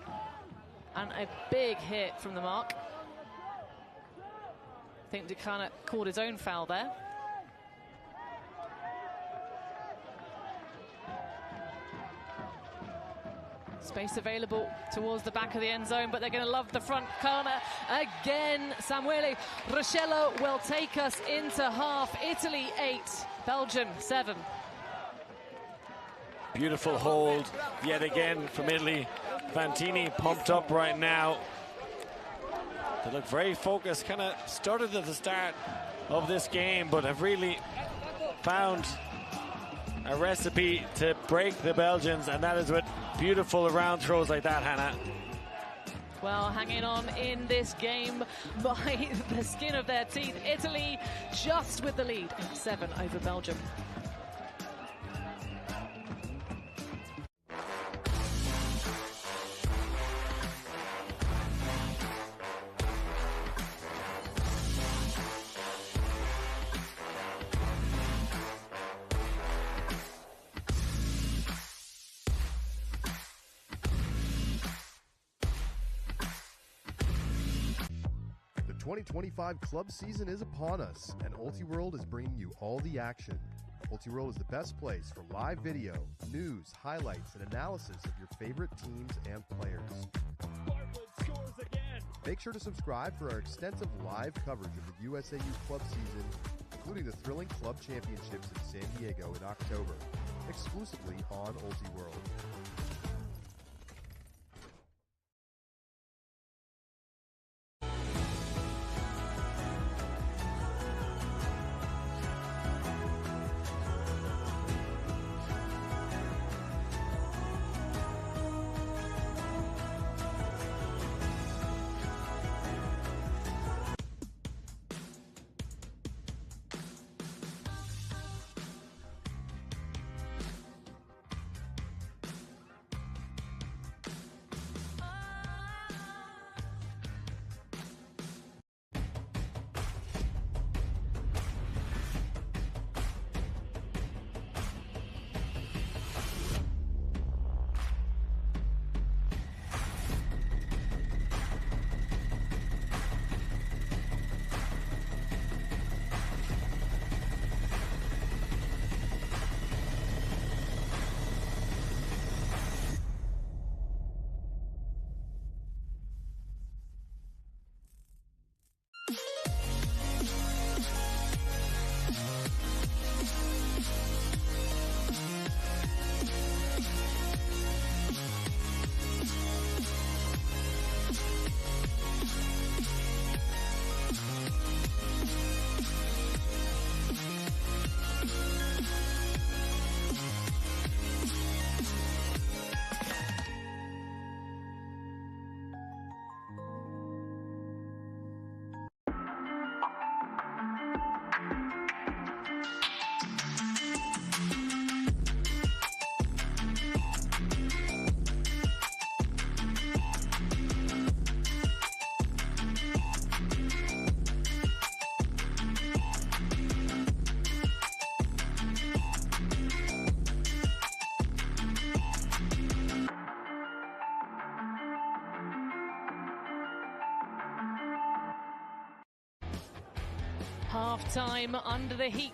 And a big hit from the mark. I think Dukana called his own foul there. Space available towards the back of the end zone, but they're going to love the front corner. Again, Samuele Ruscello will take us into half. Italy 8, Belgium 7. Beautiful hold yet again from Italy. Fantini pumped up right now. They look very focused, kind of started at the start of this game, but have really found a recipe to break the Belgians, and that is with beautiful around throws like that, Hannah. Well, hanging on in this game by the skin of their teeth. Italy just with the lead, 7 over Belgium. The 2025 club season is upon us, and Ultiworld is bringing you all the action. Ultiworld is the best place for live video, news, highlights, and analysis of your favorite teams and players. Make sure to subscribe for our extensive live coverage of the USAU Club season, including the thrilling club championships in San Diego in October, exclusively on Ultiworld. Half-time under the heat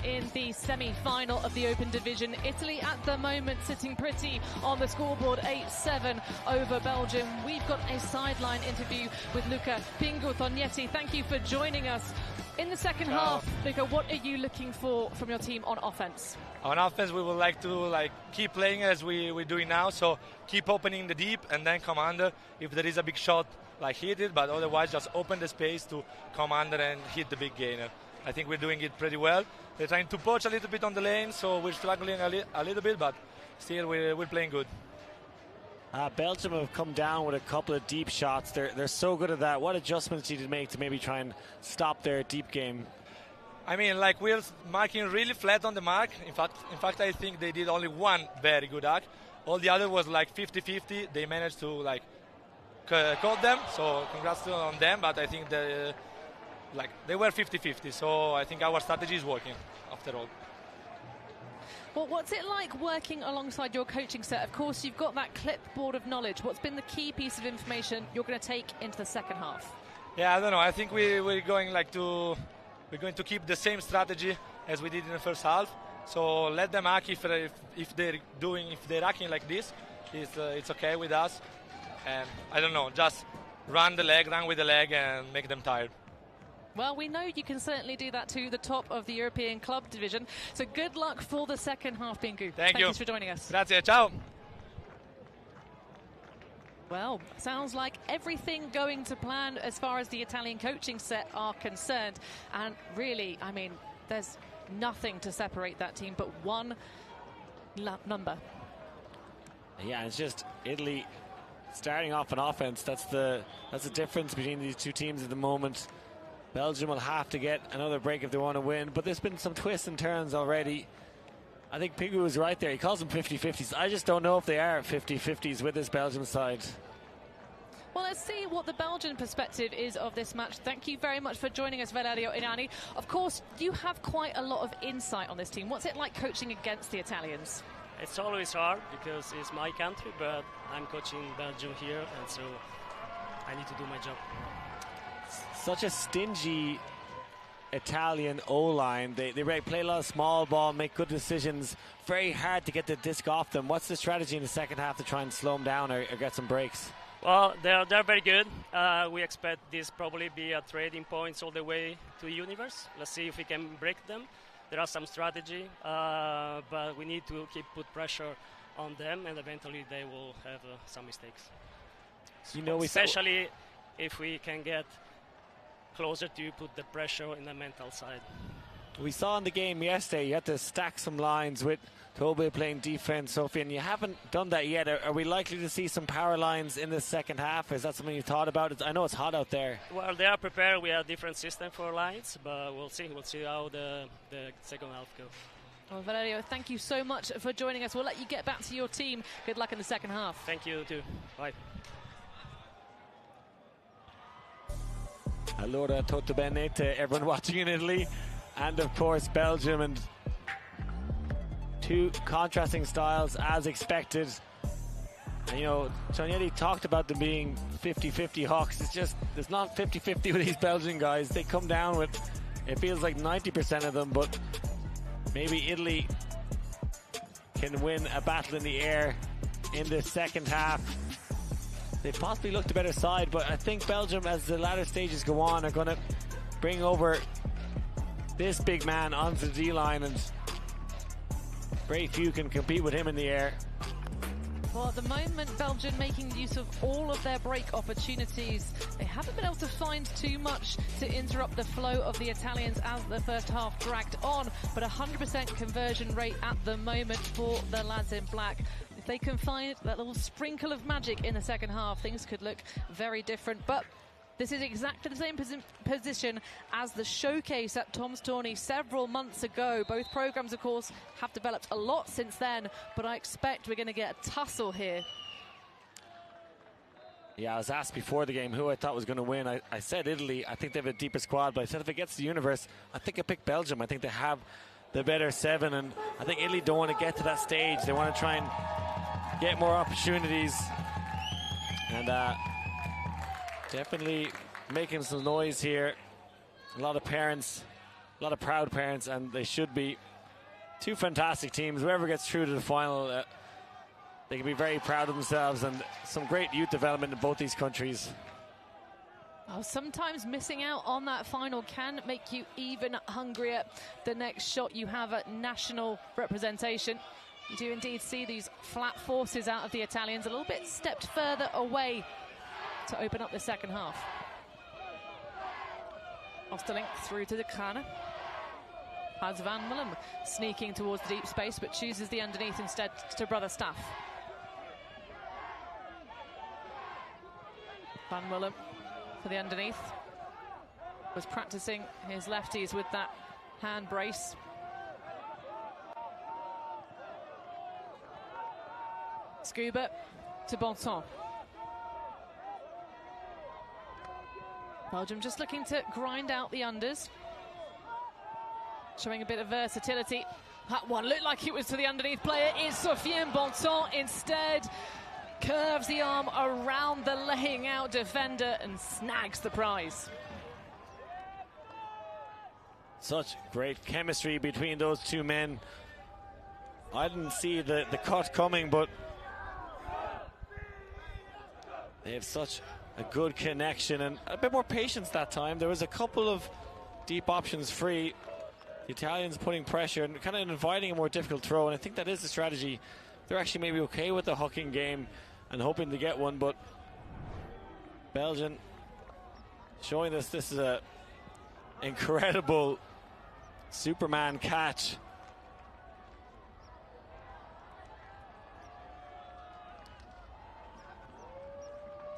in the semi-final of the Open Division. Italy at the moment sitting pretty on the scoreboard, 8-7 over Belgium. We've got a sideline interview with Luca Pingu Tognetti. Thank you for joining us. In the second half, Luca, what are you looking for from your team on offense? On offense, we would like to keep playing as we're doing now. So keep opening the deep and then come under. If there is a big shot, hit it, but otherwise just open the space to come under and hit the big gainer. I think we're doing it pretty well. They're trying to poach a little bit on the lane, so we're struggling a little bit, but still we're playing good. Belgium have come down with a couple of deep shots. They're so good at that. What adjustments did you make to maybe try and stop their deep game? I mean, we're marking really flat on the mark. In fact, I think they did only one very good hack. All the other was 50-50. They managed to caught them, so congrats on them. But I think they were 50-50. So I think our strategy is working after all. Well, what's it like working alongside your coaching set? Of course, you've got that clipboard of knowledge. What's been the key piece of information you're going to take into the second half? Yeah, I don't know. I think we're going to keep the same strategy as we did in the first half. So let them hack if they're hacking like this. It's okay with us. And I don't know, just run with the leg and make them tired. Well, we know you can certainly do that to the top of the European Club Division. So good luck for the second half, Pingu. Thank you. Thanks for joining us. Grazie, ciao. Well, sounds like everything going to plan as far as the Italian coaching set are concerned. And really, I mean, there's nothing to separate that team but one number. Yeah, it's just Italy starting off on offense. That's the difference between these two teams at the moment. Belgium will have to get another break if they want to win, but there's been some twists and turns already. I think Pingu was right there. He calls them 50-50s. I just don't know if they are 50-50s with this Belgium side. Well, let's see what the Belgian perspective is of this match. Thank you very much for joining us, Valerio Inani. Of course, you have quite a lot of insight on this team. What's it like coaching against the Italians? It's always hard because it's my country, but I'm coaching Belgium here, and so I need to do my job. Such a stingy Italian O-line. They play a lot of small ball, make good decisions. Very hard to get the disc off them. What's the strategy in the second half to try and slow them down or get some breaks? Well, they're very good. We expect this probably be a trading points all the way to the universe. Let's see if we can break them. There are some strategy, but we need to put pressure on them, and eventually they will have some mistakes. You know, especially if we can get closer to put the pressure in the mental side. We saw in the game yesterday you had to stack some lines with Toby playing defense, Sophie, and you haven't done that yet. Are we likely to see some power lines in the second half? Is that something you thought about? I know it's hot out there. Well, they are prepared. We have a different system for lines, but we'll see. We'll see how the second half goes. Well, Valerio, thank you so much for joining us. We'll let you get back to your team. Good luck in the second half. Thank you, too. Bye. Allora, tutto bene to everyone watching in Italy, and of course Belgium, and two contrasting styles as expected. And, you know, Tognetti talked about them being 50-50 Hawks. It's just, it's not 50-50 with these Belgian guys. They come down with, it feels like 90% of them, but maybe Italy can win a battle in the air in the second half. They possibly looked a better side, but I think Belgium, as the latter stages go on, are going to bring over this big man onto the D-line, and very few can compete with him in the air. Well, at the moment, Belgium making use of all of their break opportunities. They haven't been able to find too much to interrupt the flow of the Italians as the first half dragged on, but 100% conversion rate at the moment for the lads in black. If they can find that little sprinkle of magic in the second half, things could look very different. But this is exactly the same position as the showcase at Tom's Tourney several months ago. Both programs, of course, have developed a lot since then, but I expect we're going to get a tussle here. Yeah, I was asked before the game who I thought was going to win. I said Italy. I think they have a deeper squad, but I said if it gets to the universe, I think I pick Belgium. I think they have the better seven, and I think Italy don't want to get to that stage. They want to try and get more opportunities, and definitely making some noise here. A lot of parents, a lot of proud parents, and they should be. Two fantastic teams. Whoever gets through to the final, they can be very proud of themselves, and some great youth development in both these countries. Oh, sometimes missing out on that final can make you even hungrier the next shot you have at national representation. You do indeed see these flat forces out of the Italians, a little bit stepped further away to open up the second half. Osterling through to De Crane. Has Van Mullen sneaking towards the deep space, but chooses the underneath instead to Brother Staff. Van Mullen for the underneath. Was practicing his lefties with that hand brace. Scuba to Bonson. Belgium just looking to grind out the unders. Showing a bit of versatility. That one looked like it was to the underneath player. Is Sofiane Bonson instead. Curves the arm around the laying out defender and snags the prize. Such great chemistry between those two men. I didn't see the cut coming, but they have such a good connection and a bit more patience that time. There was a couple of deep options free. The Italians putting pressure and kind of inviting a more difficult throw, and I think that is the strategy. They're actually maybe okay with the hooking game and hoping to get one, but Belgium showing us this is a incredible Superman catch.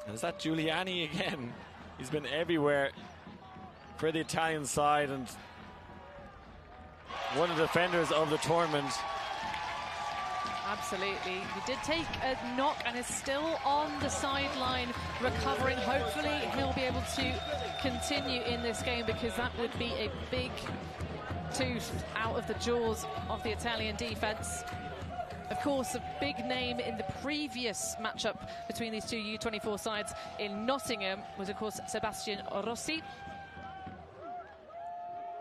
And is that Giuliani again? He's been everywhere for the Italian side and one of the defenders of the tournament. Absolutely. He did take a knock and is still on the sideline recovering. Hopefully he'll be able to continue in this game, because that would be a big tooth out of the jaws of the Italian defense. Of course, a big name in the previous matchup between these two U24 sides in Nottingham was, of course, Sebastian Rossi.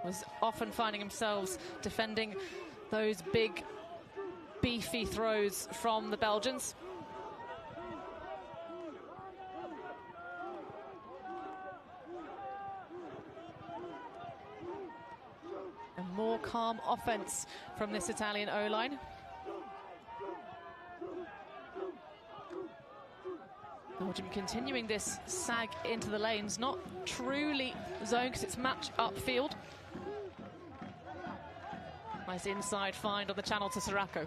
was often finding themselves defending those big, beefy throws from the Belgians. And more calm offense from this Italian O-line. Belgium continuing this sag into the lanes, not truly zone because it's match upfield. Nice inside find on the channel to Siracco.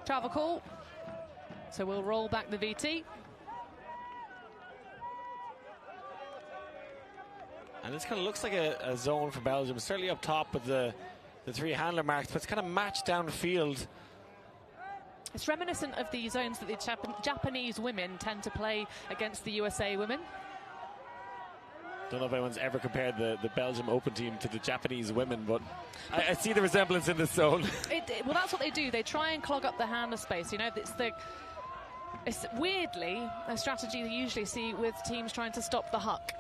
Travel call, so we'll roll back the VT. And this kind of looks like a zone for Belgium, certainly up top with the three handler marks, but it's kind of matched downfield. It's reminiscent of the zones that the Japanese women tend to play against the USA women. Don't know if anyone's ever compared the Belgium Open team to the Japanese women, but I see the resemblance in this zone. Well, that's what they do. They try and clog up the handler space. You know, it's weirdly a strategy you usually see with teams trying to stop the huck,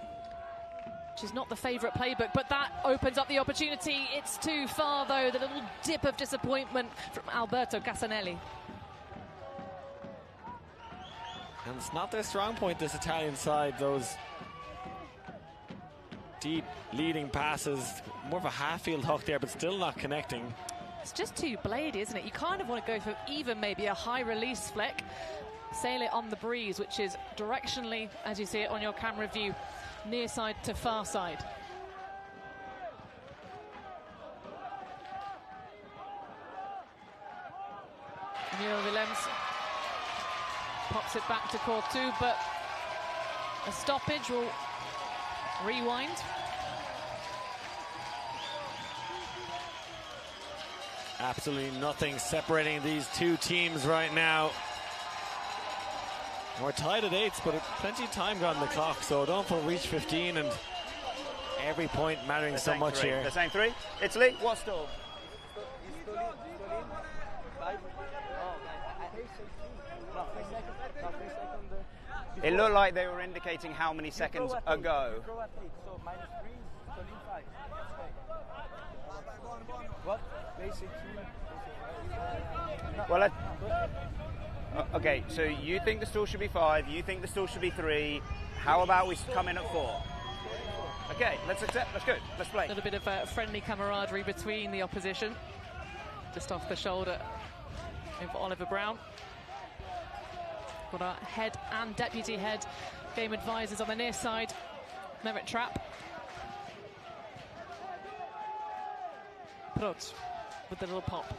which is not the favourite playbook, but that opens up the opportunity. It's too far, though. The little dip of disappointment from Alberto Casanelli. And it's not their strong point, this Italian side, those deep leading passes. More of a half-field huck there, but still not connecting. It's just too bladey, isn't it? You kind of want to go for even maybe a high release flick, sail it on the breeze, which is directionally, as you see it on your camera view, near side to far side. Emile Willems pops it back to Courtois, but a stoppage will rewind. Absolutely nothing separating these two teams right now. We're tied at 8, but plenty of time got on the clock, so don't reach 15, and every point mattering so much here. They're saying 3. Italy, what stall? It looked like they were indicating how many seconds ago. Well, okay, so you think the stall should be 5, you think the stall should be 3. How about we come in at 4? Okay, let's accept, that's good, let's play. A little bit of friendly camaraderie between the opposition. Just off the shoulder of Oliver Brown. Got our head and deputy head game advisors on the near side. Mehmet Trap. Prot with the little pop.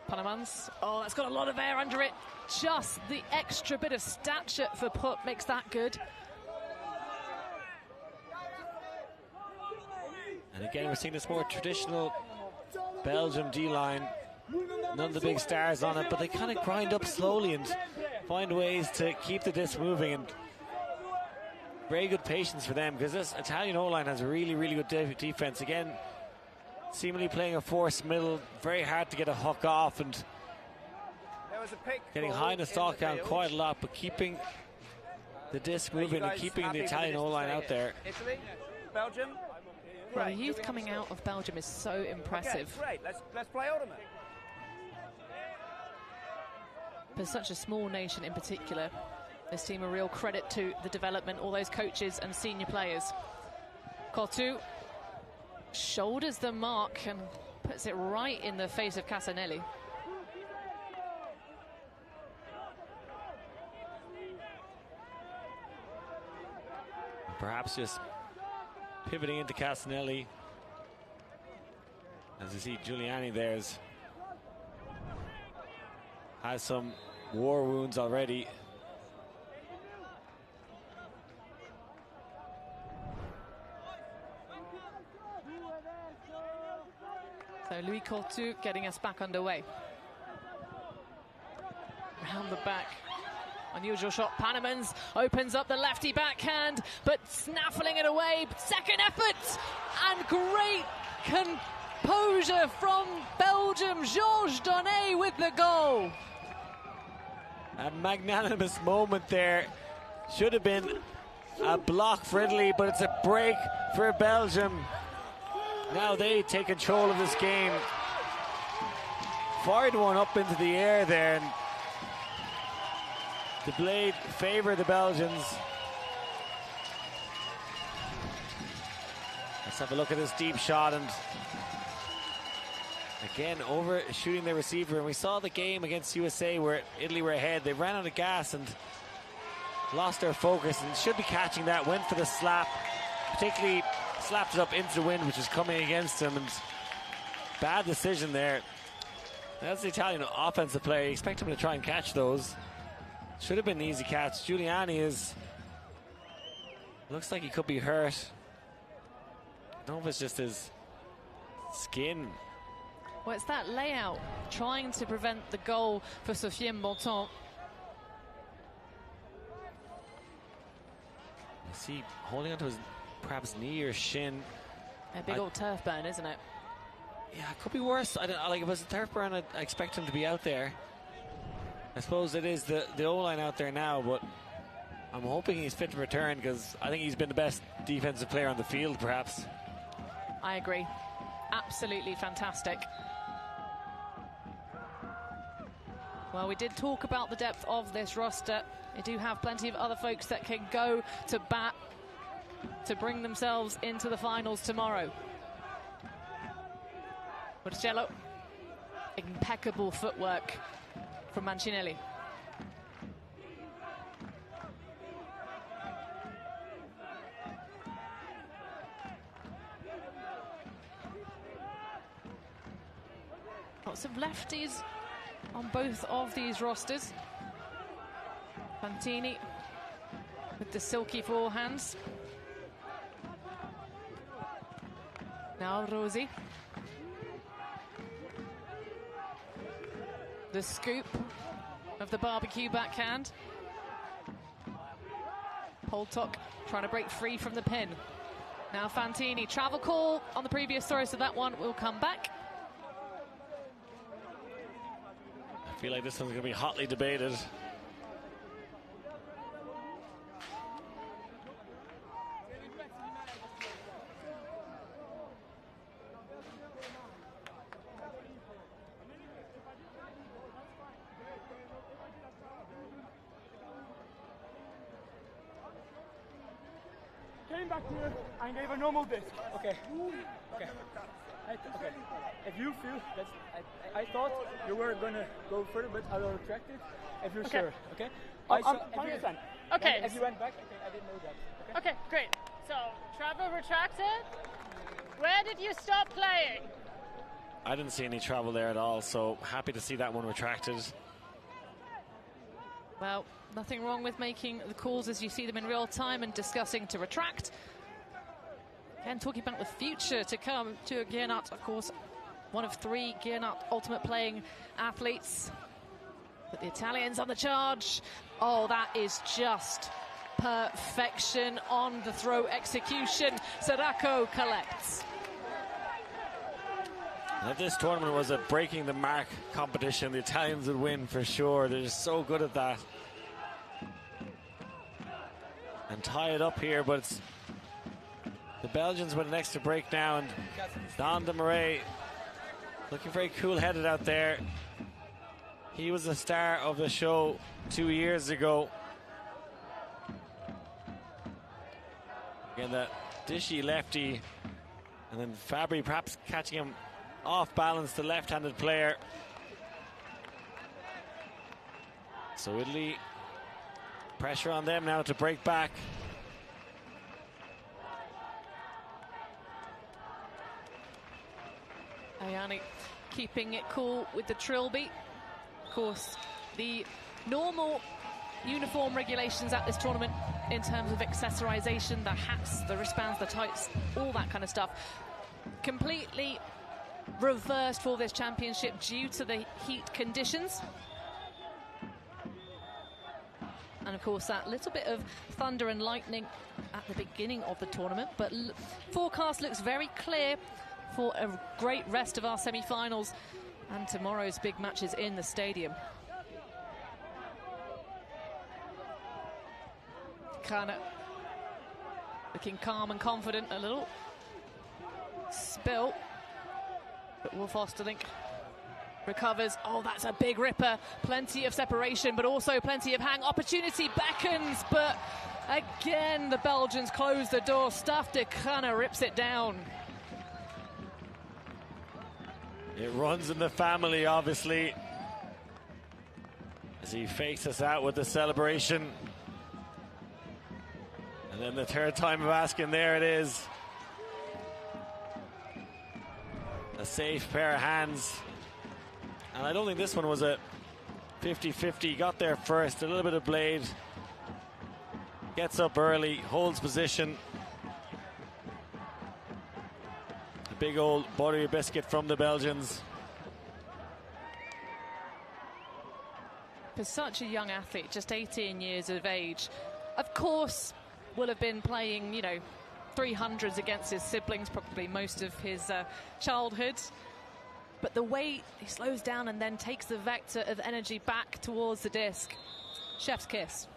Panemans. Oh, that's got a lot of air under it. Just the extra bit of stature for Put makes that good. And again, we're seeing this more traditional Belgium D-line. None of the big stars on it, but they kind of grind up slowly and find ways to keep the disc moving. And very good patience for them, because this Italian O-line has really, really good defense. Again, seemingly playing a forced middle, very hard to get a huck off, and getting high in the stalk count quite a lot, but keeping the disc moving and keeping the Italian O-line out there. Italy, Belgium. Well, the youth coming out of Belgium is so impressive. Okay, great. Let's play ultimate. For such a small nation in particular, this team a real credit to the development, all those coaches and senior players. Courtois shoulders the mark and puts it right in the face of Casanelli. Perhaps just pivoting into Casanelli. As you see, Giuliani has some war wounds already. So Louis Courtois getting us back underway. Round the back. Unusual shot. Panemans opens up the lefty backhand, but snaffling it away. Second effort, and great composure from Belgium. Georges Donnet with the goal. A magnanimous moment there. Should have been a block for Italy, but it's a break for Belgium. Now they take control of this game. Fired one up into the air there, and the blade favour the Belgians. Let's have a look at this deep shot, and again overshooting the receiver. And we saw the game against USA where Italy were ahead. They ran out of gas and lost their focus, and should be catching that. Went for the slap, particularly slapped it up into the wind, which is coming against him, and bad decision there. That's the Italian offensive player. You expect him to try and catch those. Should have been an easy catch. Giuliani looks like he could be hurt. I don't know if it's just his skin. Well, it's that layout trying to prevent the goal for Sofiane Bontemps. I see holding onto his perhaps knee or shin. A big old turf burn, isn't it? Yeah, it could be worse. I don't like if it was a turf burn. I expect him to be out there. I suppose it is the O-line out there now, but I'm hoping he's fit to return, because I think he's been the best defensive player on the field, perhaps. I agree. Absolutely fantastic. Well, we did talk about the depth of this roster. They do have plenty of other folks that can go to bat to bring themselves into the finals tomorrow. Marcello, impeccable footwork from Mancinelli. Lots of lefties on both of these rosters. Fantini with the silky forehands. Now Rosi. The scoop of the barbecue backhand. Poltok trying to break free from the pin. Now Fantini, travel call on the previous throw, so that one will come back. I feel like this one's going to be hotly debated. Came back here and gave a normal disc. Okay. Okay. Okay. If you feel that I thought you were gonna go further, but I will retract it. If you're sure, okay? I understand. Okay. If you went back, okay, I didn't know that. Okay, great. So, travel retracted. Where did you stop playing? I didn't see any travel there at all, so happy to see that one retracted. Well, nothing wrong with making the calls as you see them in real time and discussing to retract. Again, talking about the future to come to Giernat, of course, one of three Giernat Ultimate playing athletes. But the Italians on the charge. Oh, that is just perfection on the throw execution. Siracco collects. If this tournament was a breaking the mark competition, the Italians would win for sure. They're just so good at that. And tie it up here, but it's the Belgians with an extra break now, and Don de Marais looking very cool-headed out there. He was the star of the show 2 years ago. Again, that dishy lefty, and then Fabry perhaps catching him off balance, the left-handed player. So Italy, pressure on them now to break back. Ayani keeping it cool with the trilby. Of course, the normal uniform regulations at this tournament in terms of accessorization, the hats, the wristbands, the tights, all that kind of stuff, completely reversed for this championship due to the heat conditions. And of course that little bit of thunder and lightning at the beginning of the tournament, but forecast looks very clear for a great rest of our semi-finals and tomorrow's big matches in the stadium. Khana looking calm and confident. A little spill, but Wolf Osterlink recovers. Oh, that's a big ripper. Plenty of separation, but also plenty of hang. Opportunity beckons, but again, the Belgians close the door. Staf de Khana rips it down. It runs in the family, obviously, as he fakes us out with the celebration. And then the third time of asking, there it is. A safe pair of hands. And I don't think this one was a 50-50. Got there first, a little bit of blade. Gets up early, holds position. A big old buttery biscuit from the Belgians. For such a young athlete, just 18 years of age, of course will have been playing, you know, 300s against his siblings, probably most of his childhood. But the way he slows down and then takes the vector of energy back towards the disc, chef's kiss.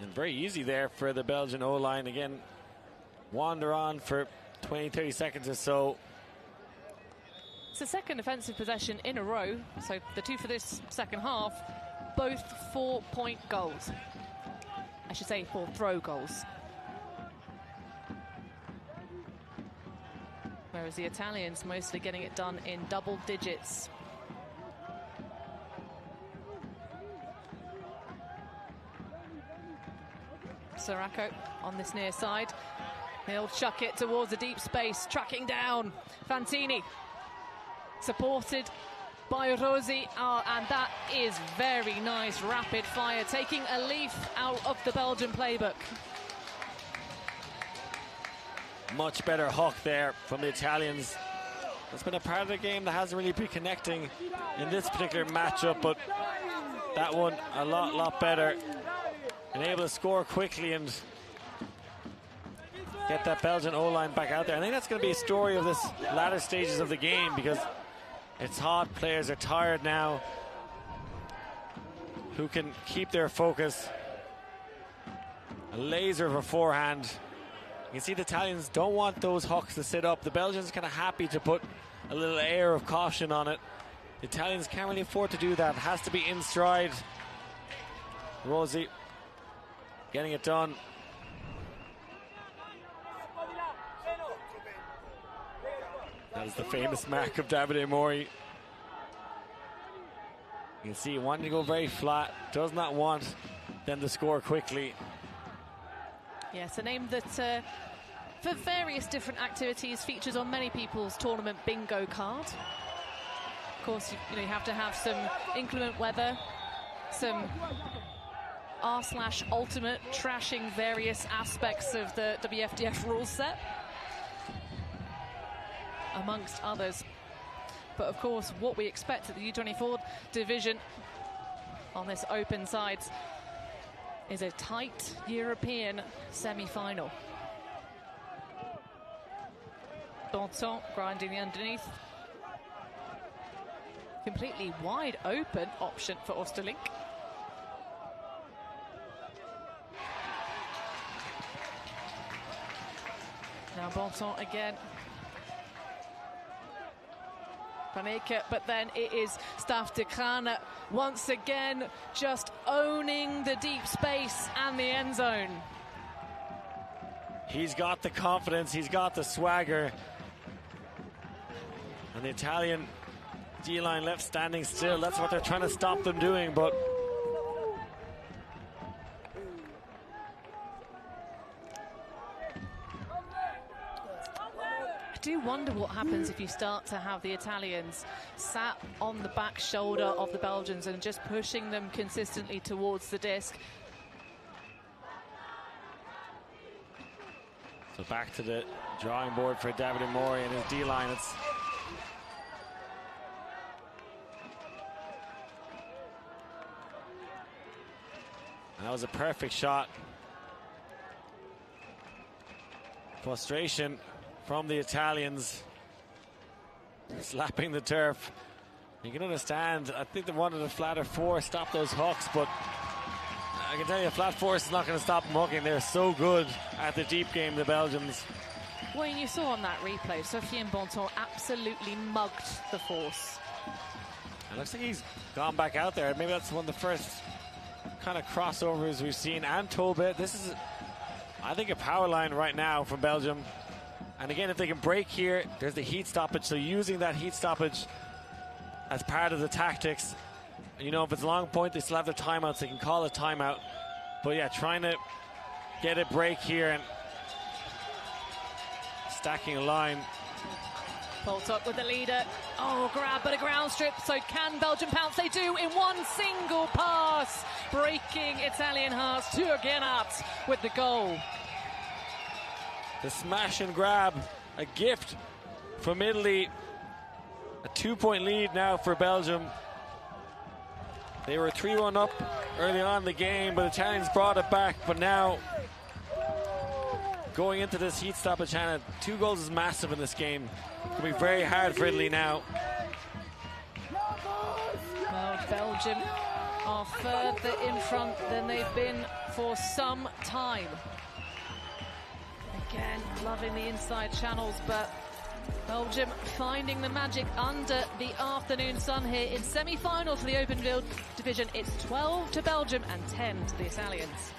And very easy there for the Belgian O-line. Again, wander on for 20-30 seconds or so. It's the second offensive possession in a row, so the two for this second half, both 4-point goals. I should say 4 throw goals. Whereas the Italians mostly getting it done in double digits. Siracco on this near side. He'll chuck it towards the deep space, tracking down Fantini. Supported by Rossi, and that is very nice rapid fire, taking a leaf out of the Belgian playbook. Much better hook there from the Italians. It's been a part of the game that hasn't really been connecting in this particular matchup, but that one a lot better. And able to score quickly and get that Belgian O-line back out there. I think that's going to be a story of this latter stages of the game, because it's hot, players are tired now. Who can keep their focus? A laser of a forehand. You can see the Italians don't want those hooks to sit up. The Belgians are kind of happy to put a little air of caution on it. The Italians can't really afford to do that. It has to be in stride. Rossi getting it done. That is the famous mark of Davide Mori. You can see wanting to go very flat, does not want them to score quickly. Yes, a name that for various different activities features on many people's tournament bingo card. Of course, you have to have some inclement weather, some r/ultimate trashing various aspects of the WFDF rule set, amongst others. But of course, what we expect at the U24 division on this open side is a tight European semi-final. Danton grinding the underneath. Completely wide open option for Osterlink. Now Bonson again. Paneke, but then it is Staf de Khana once again just owning the deep space and the end zone. He's got the confidence, he's got the swagger. And the Italian D-line left standing still. That's what they're trying to stop them doing, but I do wonder what happens if you start to have the Italians sat on the back shoulder of the Belgians and just pushing them consistently towards the disc. so back to the drawing board for Davide Mori and his D-line. That was a perfect shot. Frustration from the Italians, slapping the turf. You can understand, I think they wanted a flatter four, stop those hooks, but I can tell you, a flat force is not going to stop them hooking. They're so good at the deep game, the Belgians. Well, you saw on that replay, Sofiane Bonton absolutely mugged the force. It looks like he's gone back out there. Maybe that's one of the first kind of crossovers we've seen. And Tobit, this is, I think, a power line right now from Belgium. And again, if they can break here, there's the heat stoppage. So using that heat stoppage as part of the tactics. You know, if it's a long point, they still have their timeouts. They can call a timeout. But yeah, trying to get a break here and stacking a line. Poltok with the leader. Oh, grab, but a ground strip. So can Belgium pounce? They do in one single pass. Breaking Italian hearts. Turgenat with the goal. The smash and grab. A gift from Italy. A 2-point lead now for Belgium. They were 3-1 up early on in the game, but the Italians brought it back. But now, going into this heat stoppage, Hannah, 2 goals is massive in this game. It's going to be very hard for Italy now. Well, Belgium are further in front than they've been for some time. Again, loving the inside channels, but Belgium finding the magic under the afternoon sun here in semi-final for the Open Division. It's 12 to Belgium and 10 to the Italians.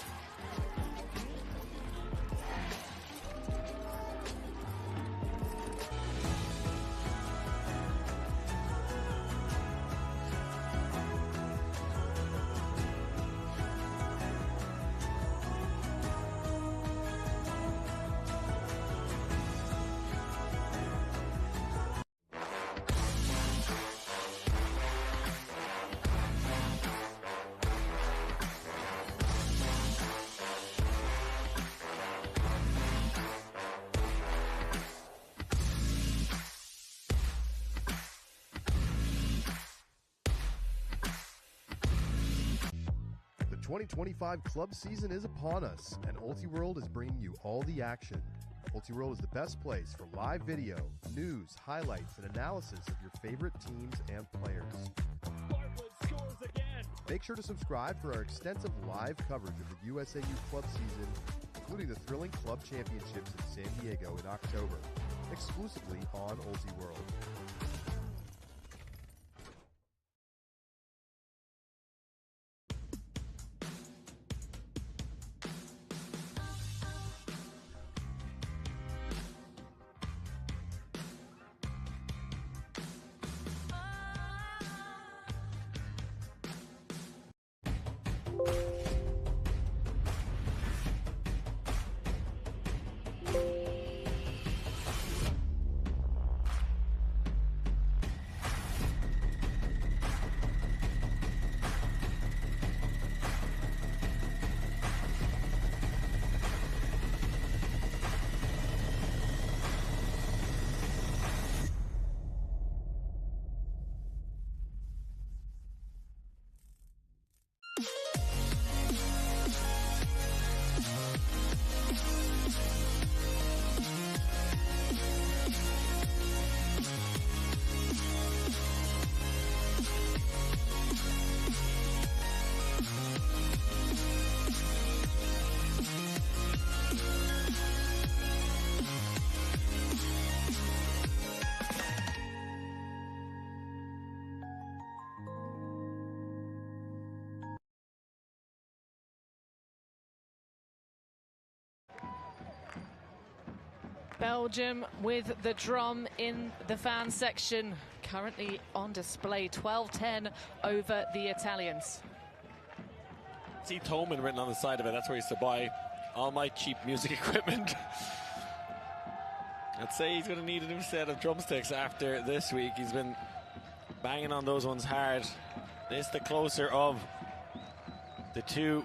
The 2025 club season is upon us, and Ultiworld is bringing you all the action. Ultiworld is the best place for live video, news, highlights, and analysis of your favorite teams and players. Make sure to subscribe for our extensive live coverage of the USAU club season, including the thrilling club championships in San Diego in October, exclusively on Ultiworld. Belgium with the drum in the fan section, currently on display, 12-10 over the Italians. See Thoman written on the side of it. That's where he used to buy all my cheap music equipment. I'd say he's going to need a new set of drumsticks after this week. He's been banging on those ones hard. This the closer of the two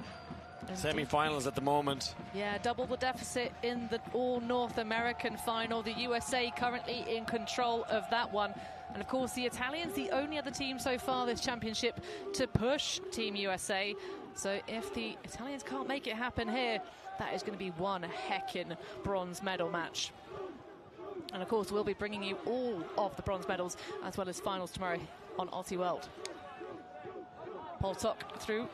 semi-finals at the moment. Yeah, double the deficit in the all-North American final. The USA currently in control of that one. And of course, the Italians, the only other team so far this championship to push Team USA. So if the Italians can't make it happen here, that is going to be one heckin' bronze medal match. And of course, we'll be bringing you all of the bronze medals as well as finals tomorrow on Ulti World. Poltok through.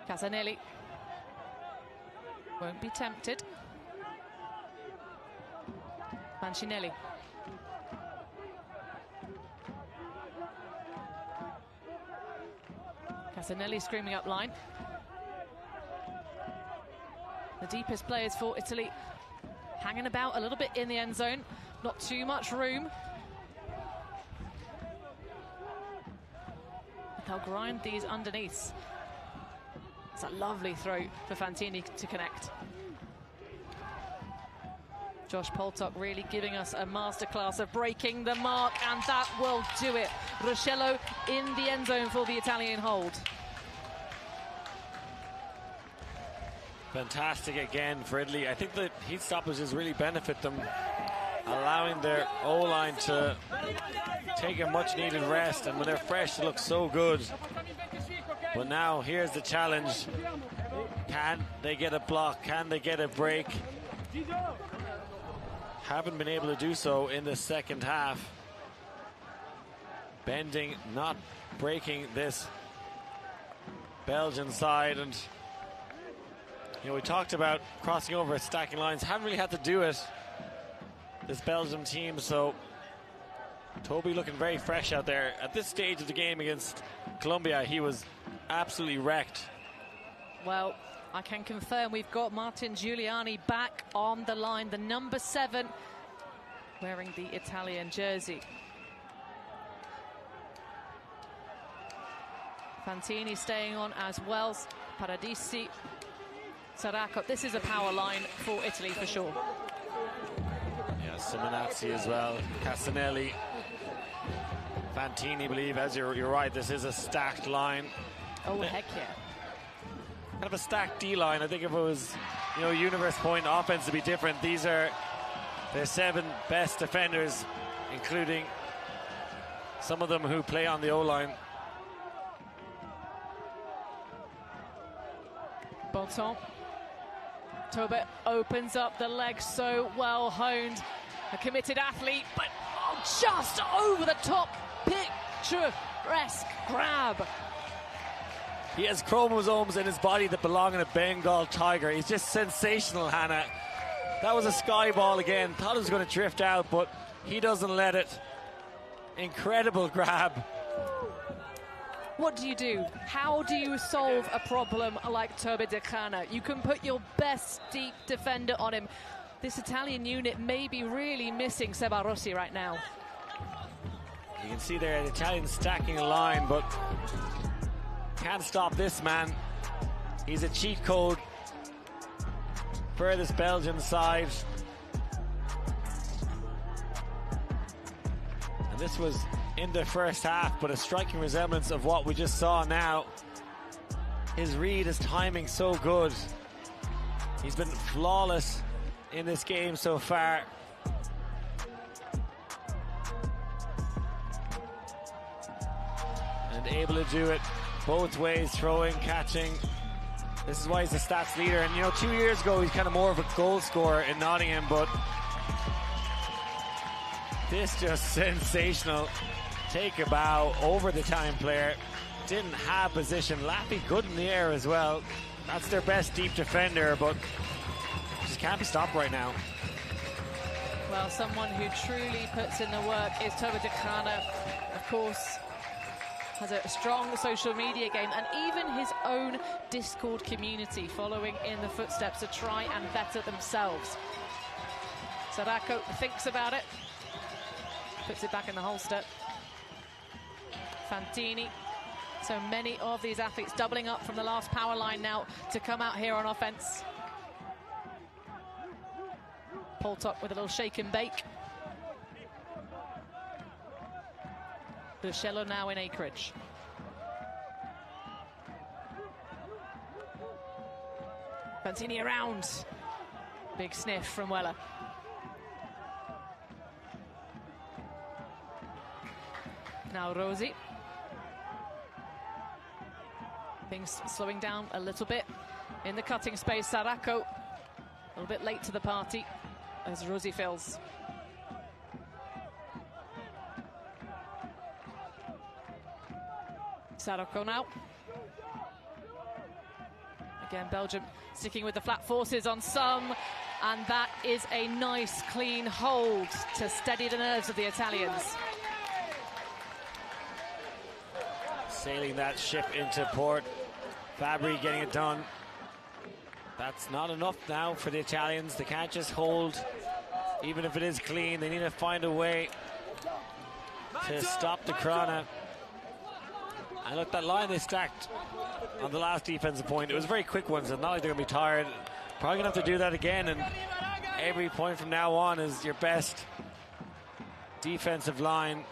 Casanelli won't be tempted. Mancinelli. Casanelli screaming up line. The deepest players for Italy hanging about a little bit in the end zone. Not too much room. They'll grind these underneath. It's a lovely throw for Fantini to connect. Josh Poltok really giving us a masterclass of breaking the mark, and that will do it. Ruscello in the end zone for the Italian hold. Fantastic again for Italy. I think the heat stoppages really benefit them, allowing their O-line to take a much-needed rest, and when they're fresh, they look so good. But now, here's the challenge. Can they get a block? Can they get a break? Haven't been able to do so in the second half. Bending, not breaking this Belgian side. And you know, we talked about crossing over, stacking lines. Haven't really had to do it, this Belgium team. So Toby looking very fresh out there. At this stage of the game against Colombia, he was absolutely wrecked. Well, I can confirm we've got Martin Giuliani back on the line, the number 7, wearing the Italian jersey. Fantini staying on as well. Paradisi, Saracco. This is a power line for Italy for sure. Yeah, Simonazzi as well. Casanelli. Fantini, believe, as you're right, this is a stacked line. Oh, heck yeah. Kind of a stacked D-line. I think if it was, you know, universe point offense to be different, these are their 7 best defenders, including some of them who play on the O-line. Bonton. Tobe opens up the leg, so well honed. A committed athlete, but just over the top. Picturesque grab. He has chromosomes in his body that belong in a Bengal tiger. He's just sensational, Hannah. That was a sky ball again. Thought it was going to drift out, but he doesn't let it. Incredible grab. What do you do? How do you solve a problem like Tobe De Cana? You can put your best deep defender on him. This Italian unit may be really missing Seba Rossi right now. You can see there the Italians stacking a line, but can't stop this man. He's a cheat code for this Belgian side. And this was in the first half, but a striking resemblance of what we just saw now. His read, his timing so good. He's been flawless in this game so far. And able to do it both ways, throwing, catching. This is why he's the stats leader. And you know, 2 years ago, he's kind of more of a goal scorer in Nottingham, but this just sensational. Take a bow over the Italian player. Didn't have position. Lappi good in the air as well. That's their best deep defender, but just can't be stopped right now. Well, someone who truly puts in the work is Tobe De Cana. Of course, has a strong social media game, and even his own Discord community following in the footsteps to try and better themselves. Saracco thinks about it, puts it back in the holster. Fantini. So many of these athletes doubling up from the last power line now to come out here on offense. Poltok with a little shake and bake. Ruscello now in acreage. Fantini around. Big sniff from Weller. Now Rosi. Things slowing down a little bit in the cutting space. Saracco A little bit late to the party as Rosie fills. Saroko now. Again, Belgium sticking with the flat forces on some, and that is a nice clean hold to steady the nerves of the Italians. Sailing that ship into port. Fabri getting it done. That's not enough now for the Italians. They can't just hold, even if it is clean. They need to find a way to stop the Krana. And look, that line they stacked on the last defensive point, it was a very quick one, so not like they're going to be tired. Probably going to have to do that again, and every point from now on is your best defensive line.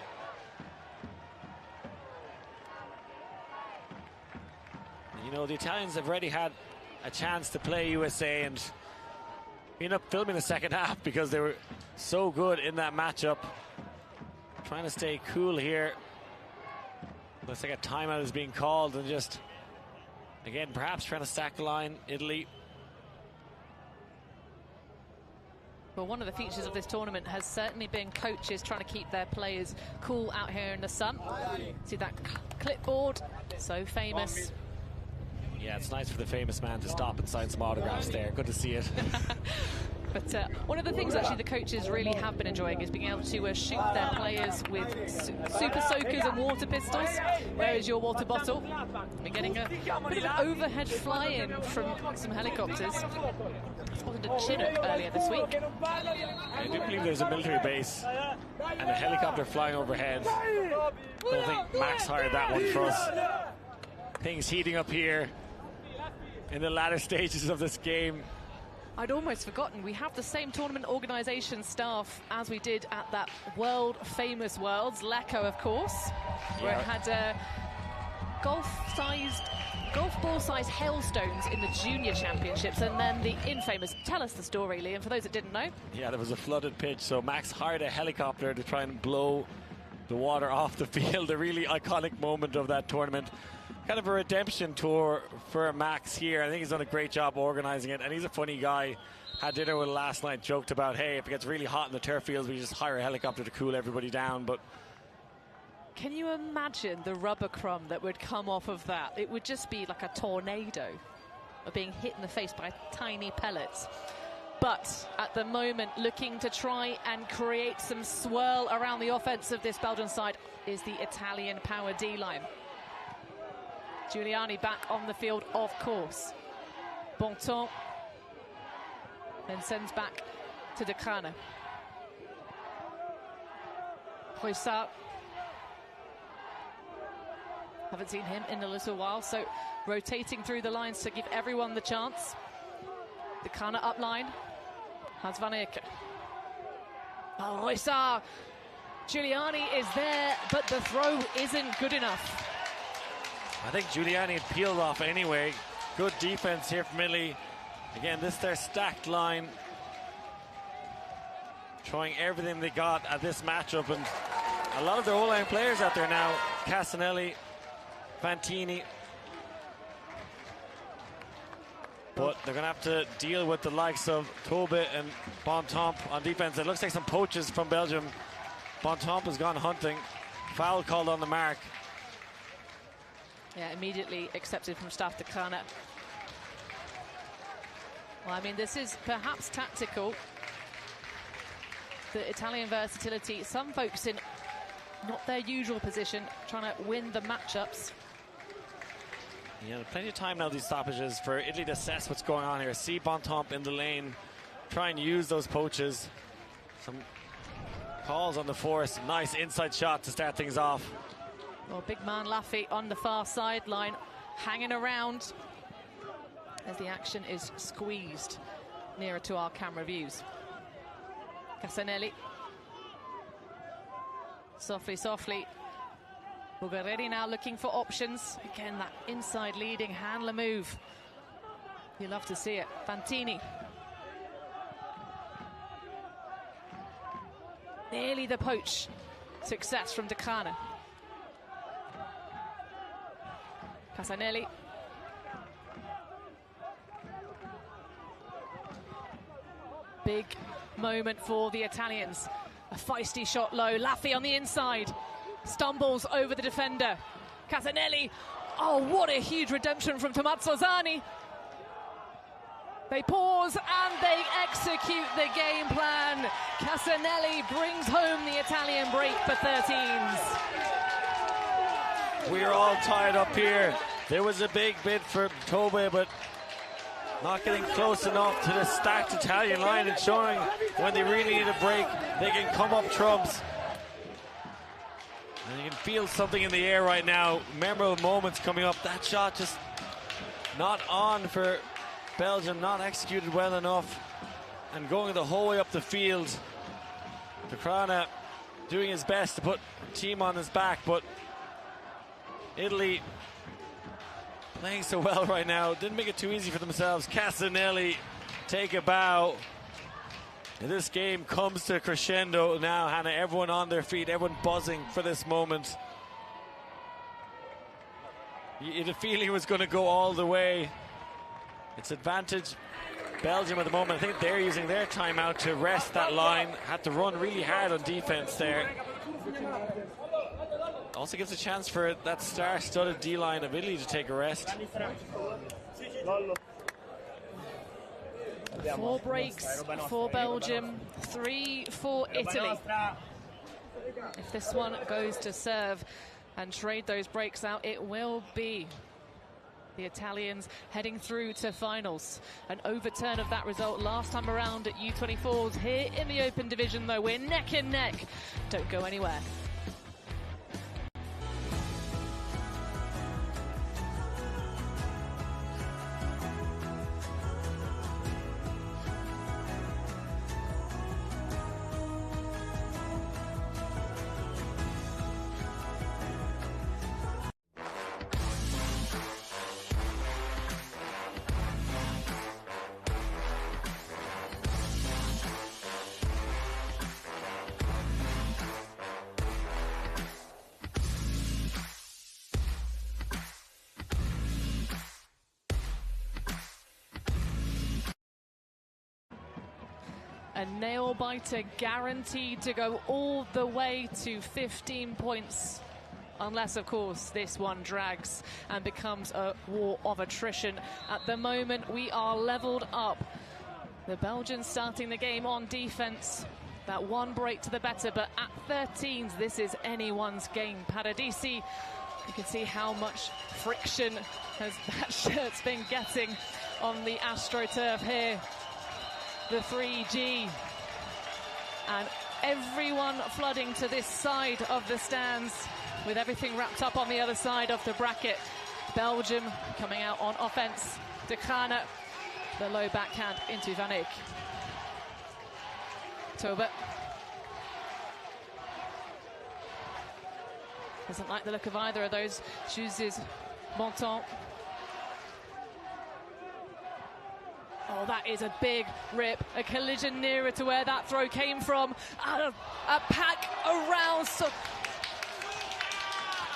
You know, the Italians have already had a chance to play USA and ended up filming the second half because they were so good in that matchup. Trying to stay cool here. Looks like a timeout is being called, and just, again, perhaps trying to stack the line, Italy. Well, one of the features of this tournament has certainly been coaches trying to keep their players cool out here in the sun. See that clipboard, so famous. Yeah, it's nice for the famous man to stop and sign some autographs there. Good to see it. But one of the things actually the coaches really have been enjoying is being able to shoot their players with super soakers and water pistols. Where is your water bottle? We're getting a bit of an overhead fly-in from some helicopters. Spotted a Chinook earlier this week. I do believe there's a military base and a helicopter flying overhead. Don't think Max hired that one for us. Things heating up here in the latter stages of this game. I'd almost forgotten, we have the same tournament organisation staff as we did at that world-famous Worlds, Lecco, of course, where it had golf ball-sized hailstones in the junior championships, and then the infamous, tell us the story, Liam, for those that didn't know. Yeah, there was a flooded pitch, so Max hired a helicopter to try and blow the water off the field, a really iconic moment of that tournament. Kind of a redemption tour for Max here. I think he's done a great job organising it, and he's a funny guy. Had dinner with him last night, joked about, hey, if it gets really hot in the turf fields, we just hire a helicopter to cool everybody down. But can you imagine the rubber crumb that would come off of that? It would just be like a tornado of being hit in the face by tiny pellets. But at the moment, looking to try and create some swirl around the offense of this Belgian side is the Italian power D-line. Giuliani back on the field, of course. Bontemps then sends back to De Crane. Roissart. Haven't seen him in a little while, so rotating through the lines to give everyone the chance. De Crane up line. Has Van Aken. Oh, Roissart. Giuliani is there, but the throw isn't good enough. I think Giuliani had peeled off anyway. Good defense here from Italy. Again, this is their stacked line. Showing everything they got at this matchup. And a lot of their O-line players out there now. Casanelli, Fantini. But they're going to have to deal with the likes of Tobe and Bontemps on defense. It looks like some poaches from Belgium. Bontemps has gone hunting. Foul called on the mark. Yeah, immediately accepted from Staff De Crane. Well, I mean, this is perhaps tactical. The Italian versatility, some folks in not their usual position, trying to win the matchups. Yeah, plenty of time now, these stoppages, for Italy to assess what's going on here. See Bontemps in the lane, try and use those poaches. Some calls on the force. Nice inside shot to start things off. Well, big man Laffy on the far sideline, hanging around as the action is squeezed nearer to our camera views. Casanelli. Softly, softly. Bulgarelli now looking for options. Again, that inside leading handler move. You love to see it. Fantini. Nearly the poach. Success from De Crane. Casanelli. big moment for the Italians. A feisty shot low. Laffi on the inside. Stumbles over the defender. Casanelli. Oh, what a huge redemption from Tommaso Zani. They pause and they execute the game plan. Casanelli brings home the Italian break for 13s. We're all tied up here. There was a big bid for Toby, but not getting close enough to the stacked Italian line and showing when they really need a break, they can come up trumps. And you can feel something in the air right now. Memorable moments coming up. That shot just not on for Belgium, not executed well enough. And going the whole way up the field. De Crana doing his best to put the team on his back, but Italy playing so well right now. Didn't make it too easy for themselves. Casanelli take a bow. And this game comes to a crescendo now, Hannah. Everyone on their feet, everyone buzzing for this moment. You had a feeling it was going to go all the way. It's advantage Belgium at the moment. I think they're using their timeout to rest that line. Had to run really hard on defense there. Also gives a chance for that star-studded D-line of Italy to take a rest. 4 breaks for Belgium, 3 for Italy. If this one goes to serve and trade those breaks out, it will be the Italians heading through to finals. An overturn of that result last time around at U24s. Here in the open division, though, we're neck and neck. Don't go anywhere. A nail-biter guaranteed to go all the way to 15 points. Unless, of course, this one drags and becomes a war of attrition. At the moment, we are leveled up. The Belgians starting the game on defense. That one break to the better, but at 13s, this is anyone's game. Paradisi, you can see how much friction has that shirt's been getting on the AstroTurf here. The 3G, and everyone flooding to this side of the stands with everything wrapped up on the other side of the bracket. Belgium coming out on offense. De Crana, the low backhand into Van Eyck. Tobe doesn't like the look of either of those. Chooses Monton. Oh, that is a big rip. A collision nearer to where that throw came from. A pack around. So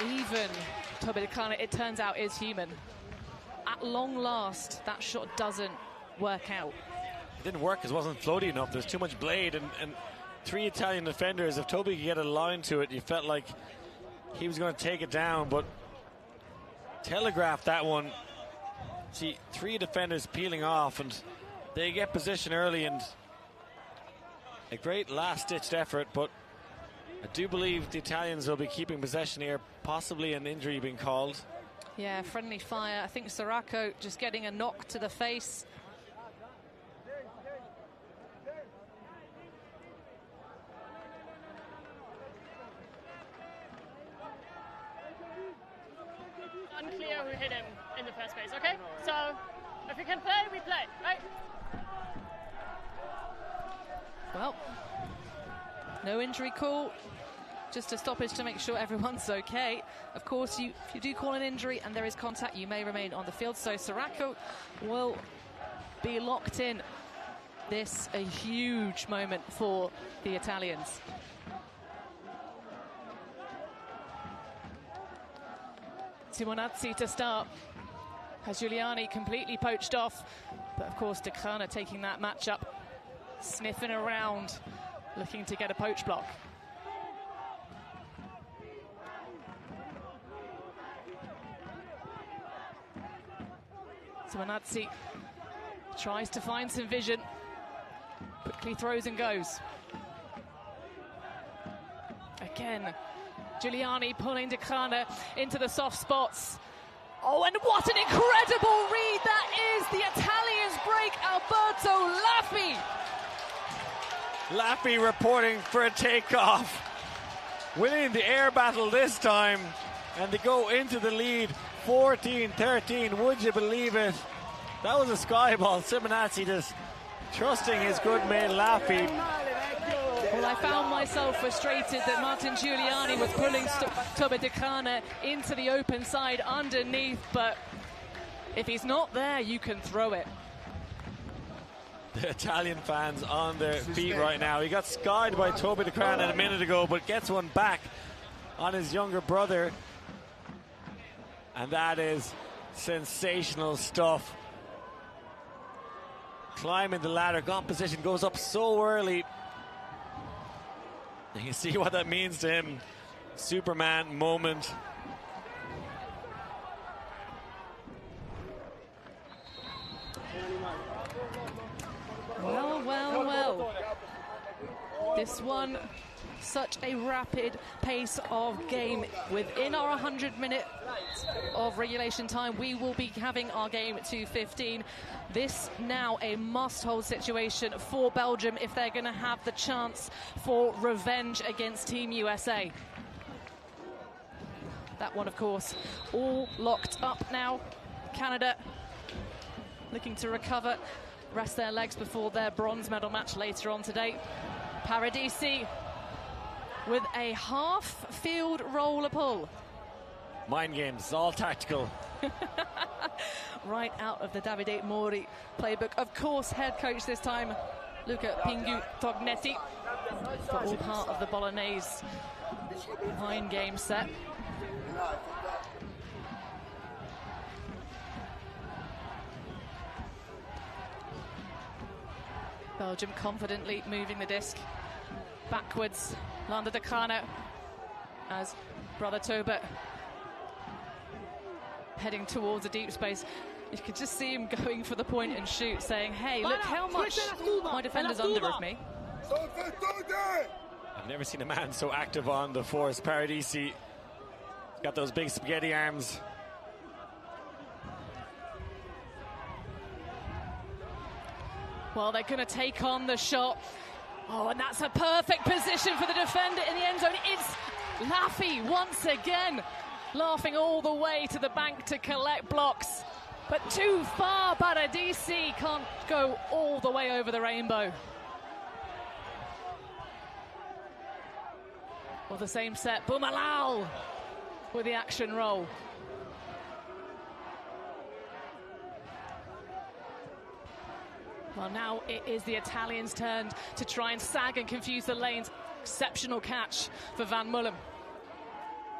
even Toby De Crana, it turns out, is human. At long last, that shot doesn't work out. It didn't work because it wasn't floaty enough. There's too much blade and 3 Italian defenders. If Toby could get a line to it, you felt like he was going to take it down, but telegraphed that one. See, 3 defenders peeling off, and they get position early, and a great last-ditched effort, but I do believe the Italians will be keeping possession here, possibly an injury being called. Yeah, friendly fire. I think Siracco just getting a knock to the face. Unclear who hit him in the first place, okay? So, if we can play, we play, right? Well, no injury call, just a stoppage to make sure everyone's okay. Of course, if you do call an injury and there is contact, you may remain on the field. So Siracco will be locked in. This a huge moment for the Italians. Simonazzi to start. Has Giuliani completely poached off, but of course De Crana taking that matchup sniffing around, looking to get a poach block. Szymanski tries to find some vision, quickly throws and goes. Again, Giuliani pulling De Crana into the soft spots. Oh, and what an incredible read that is! The Italians break Alberto Laffi. Laffi reporting for a takeoff, winning the air battle this time, and they go into the lead 14-13. Would you believe it? That was a sky ball. Szymanski just trusting his good mate Laffi. Well, I found myself frustrated that Martin Giuliani was pulling Toby De Crana into the open side underneath, but if he's not there, you can throw it. The Italian fans on their feet right now. He got skied by Toby De Crana a minute ago, but gets one back on his younger brother. And that is sensational stuff. Climbing the ladder, got position, goes up so early. You can see what that means to him. Superman moment. Well. This one, such a rapid pace of game. Within our 100 minutes of regulation time, we will be having our game at 2:15. This now a must-hold situation for Belgium if they're going to have the chance for revenge against Team USA. That one, of course, all locked up now. Canada looking to recover, rest their legs before their bronze medal match later on today. Paradisi with a half-field roller pull. Mind games, all tactical. Right out of the Davide Mori playbook. Of course, head coach this time, Luca Pingu Tognetti, but all part of the Bolognese mind game set. Belgium confidently moving the disc backwards. Lander De Crana as brother Tobe heading towards a deep space. You could just see him going for the point and shoot, saying, hey, look how much my defender's under of me. I've never seen a man so active on the force. Paradisi, he's got those big spaghetti arms. Well, they're going to take on the shot. Oh, and that's a perfect position for the defender in the end zone. It's Laffi once again, laughing all the way to the bank to collect blocks. But too far, Paradisi can't go all the way over the rainbow. Well, the same set, Boumalal with the action roll. Well, now it is the Italians' turn to try and sag and confuse the lanes. Exceptional catch for Van Mullen.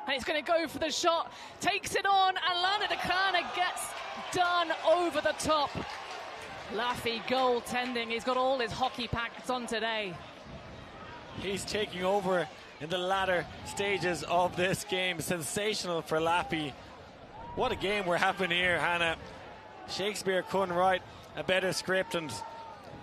And he's going to go for the shot, takes it on, and Lander De Crana gets done over the top. Laffi goaltending, he's got all his hockey packs on today. He's taking over in the latter stages of this game. Sensational for Laffi. What a game we're having here, Hannah. Shakespeare couldn't write a better script, and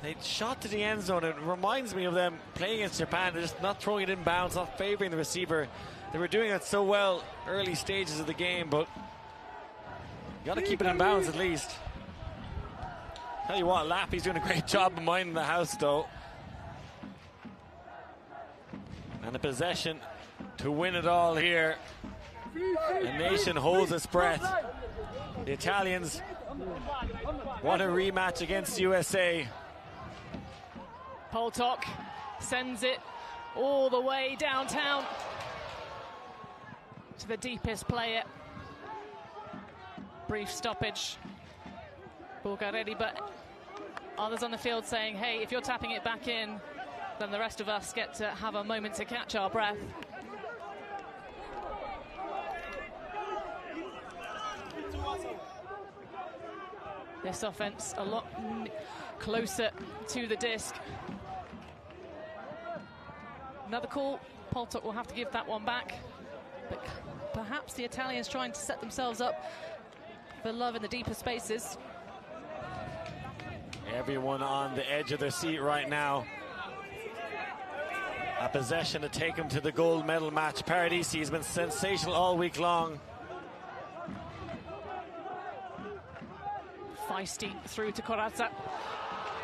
they shot to the end zone. It reminds me of them playing against Japan. They're just not throwing it in bounds, not favouring the receiver. They were doing it so well early stages of the game, but you got to keep it in bounds at least. Tell you what, Laffi's doing a great job of minding the house, though. And the possession to win it all here. The nation holds its breath. The Italians want a rematch against USA. Poltok sends it all the way downtown to the deepest player. Brief stoppage. Bulgarelli, but others on the field saying, hey, if you're tapping it back in, then the rest of us get to have a moment to catch our breath. This offense a lot closer to the disc. Another call. Poltok will have to give that one back. But perhaps the Italians trying to set themselves up for love in the deeper spaces. Everyone on the edge of their seat right now. A possession to take him to the gold medal match. Paradisi has been sensational all week long. Feisty through to Corazza,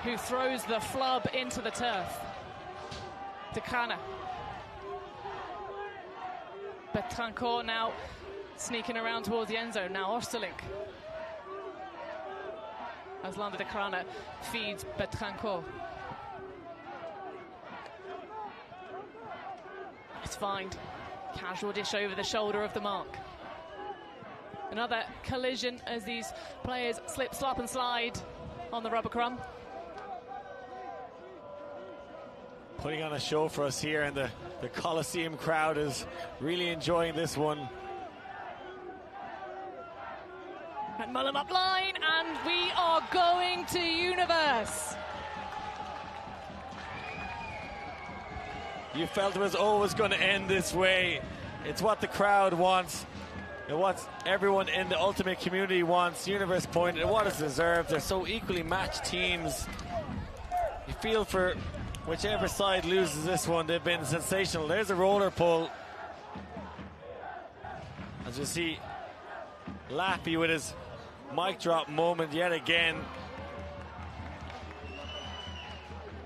who throws the flub into the turf. Decana. Betrancourt now sneaking around towards the end zone. Now Osterlink. As Landa Decana feeds Betrancourt. Nice find. Casual dish over the shoulder of the mark. Another collision as these players slip, slop and slide on the rubber crumb. Putting on a show for us here, and the Coliseum crowd is really enjoying this one. And Mullum up line, and we are going to Universe. You felt it was always going to end this way. It's what the crowd wants, and what everyone in the Ultimate community wants. Universe Point, and what is deserved. They're so equally matched teams. You feel for whichever side loses this one. They've been sensational. There's a roller pull. As you see, Laffy with his mic drop moment yet again.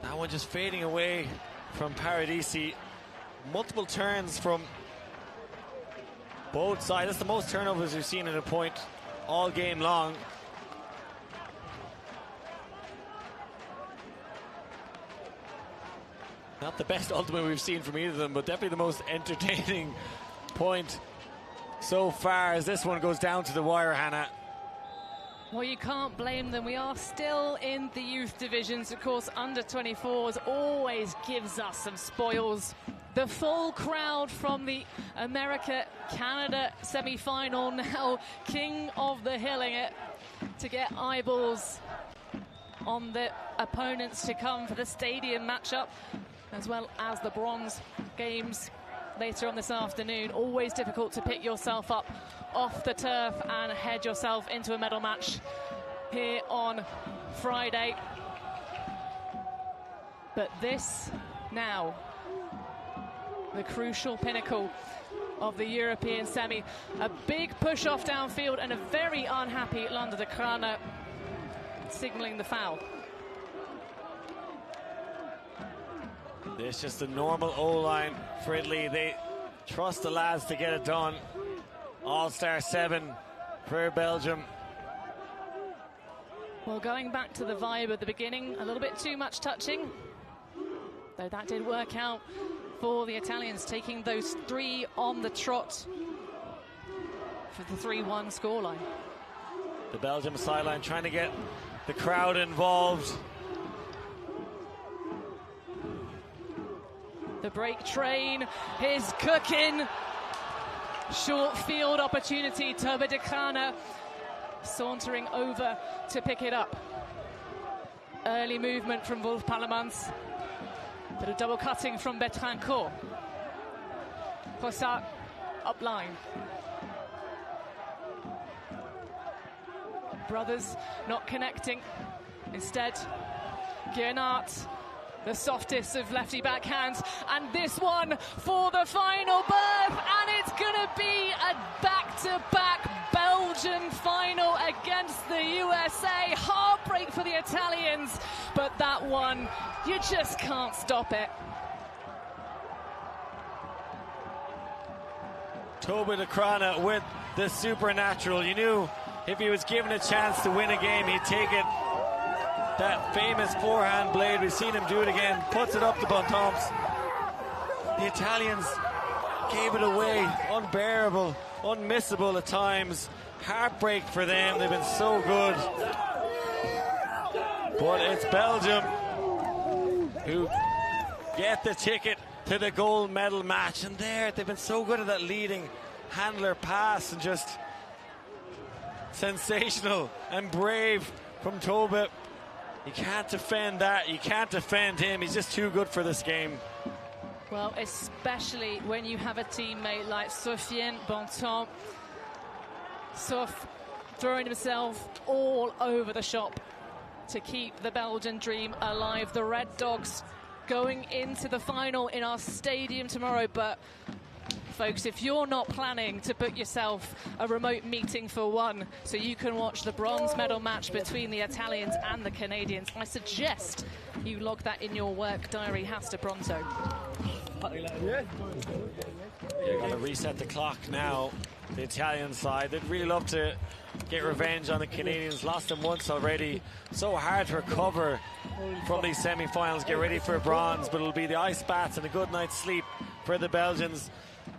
That one just fading away from Paradisi. Multiple turns from both sides. That's the most turnovers we've seen in a point all game long. Not the best ultimate we've seen from either of them, but definitely the most entertaining point so far as this one goes down to the wire, Hannah. Well, you can't blame them. We are still in the youth divisions. Of course, under 24s always gives us some spoils. The full crowd from the America-Canada semi-final, now King of the Hilling it, to get eyeballs on the opponents to come for the stadium matchup, as well as the bronze games later on this afternoon. Always difficult to pick yourself up off the turf and head yourself into a medal match here on Friday. But this now, the crucial pinnacle of the European semi. A big push off downfield and a very unhappy Landa Decana signalling the foul. It's just a normal O-line for Italy. They trust the lads to get it done. All-star 7 for Belgium. Well, going back to the vibe at the beginning, a little bit too much touching. Though that did work out for the Italians, taking those 3 on the trot for the 3-1 scoreline. The Belgium sideline trying to get the crowd involved. The break train is cooking. Short field opportunity. Toba Decana sauntering over to pick it up. Early movement from Wolf Palemans. Bit of double cutting from Betrancourt. Possat up line. Brothers not connecting. Instead, Guernart, the softest of lefty backhands, and this one for the final berth, and it's gonna be a back-to-back Belgian final against the USA. Heartbreak for the Italians, but that one, you just can't stop it. Toba Decana with the supernatural. You knew if he was given a chance to win a game, he'd take it. That famous forehand blade, we've seen him do it again, puts it up the Bontemps. The Italians gave it away, unbearable, unmissable at times. Heartbreak for them, they've been so good. But it's Belgium who get the ticket to the gold medal match. And there, they've been so good at that leading handler pass, and just sensational and brave from Toba. You can't defend that. You can't defend him. He's just too good for this game. Well, especially when you have a teammate like Sofiane Bontemps. Sof throwing himself all over the shop to keep the Belgian dream alive. The Red Dogs going into the final in our stadium tomorrow, but folks, if you're not planning to book yourself a remote meeting for one so you can watch the bronze medal match between the Italians and the Canadians, I suggest you log that in your work diary, Hasta pronto. You're going to reset the clock now, the Italian side. They'd really love to get revenge on the Canadians. Lost them once already. So hard to recover from these semi-finals. Get ready for bronze, but it'll be the ice baths and a good night's sleep for the Belgians.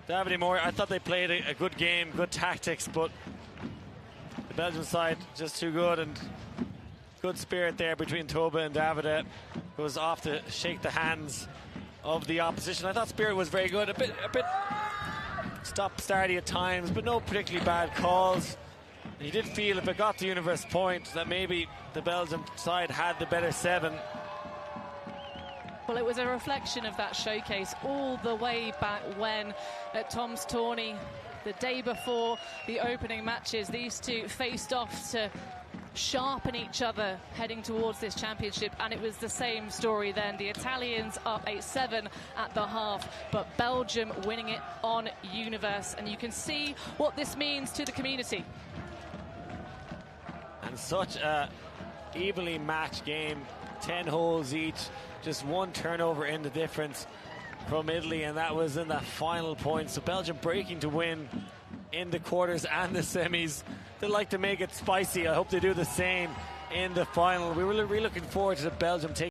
Davide Moore, I thought they played a good game, good tactics, but the Belgian side just too good, and good spirit there between Toba and Davide, who was off to shake the hands of the opposition. I thought Spirit was very good, a bit stop-starty at times, but no particularly bad calls. And you did feel if it got to Universe Point that maybe the Belgian side had the better 7. Well, it was a reflection of that showcase all the way back when at Tom's Tourney, the day before the opening matches, these two faced off to sharpen each other heading towards this championship, and it was the same story then. The Italians up 8-7 at the half, but Belgium winning it on Universe, and you can see what this means to the community. And such a evenly matched game, 10 holes each, just one turnover in the difference from Italy, and that was in that final point. So Belgium breaking to win in the quarters and the semis. They like to make it spicy. I hope they do the same in the final. We were really looking forward to the Belgium taking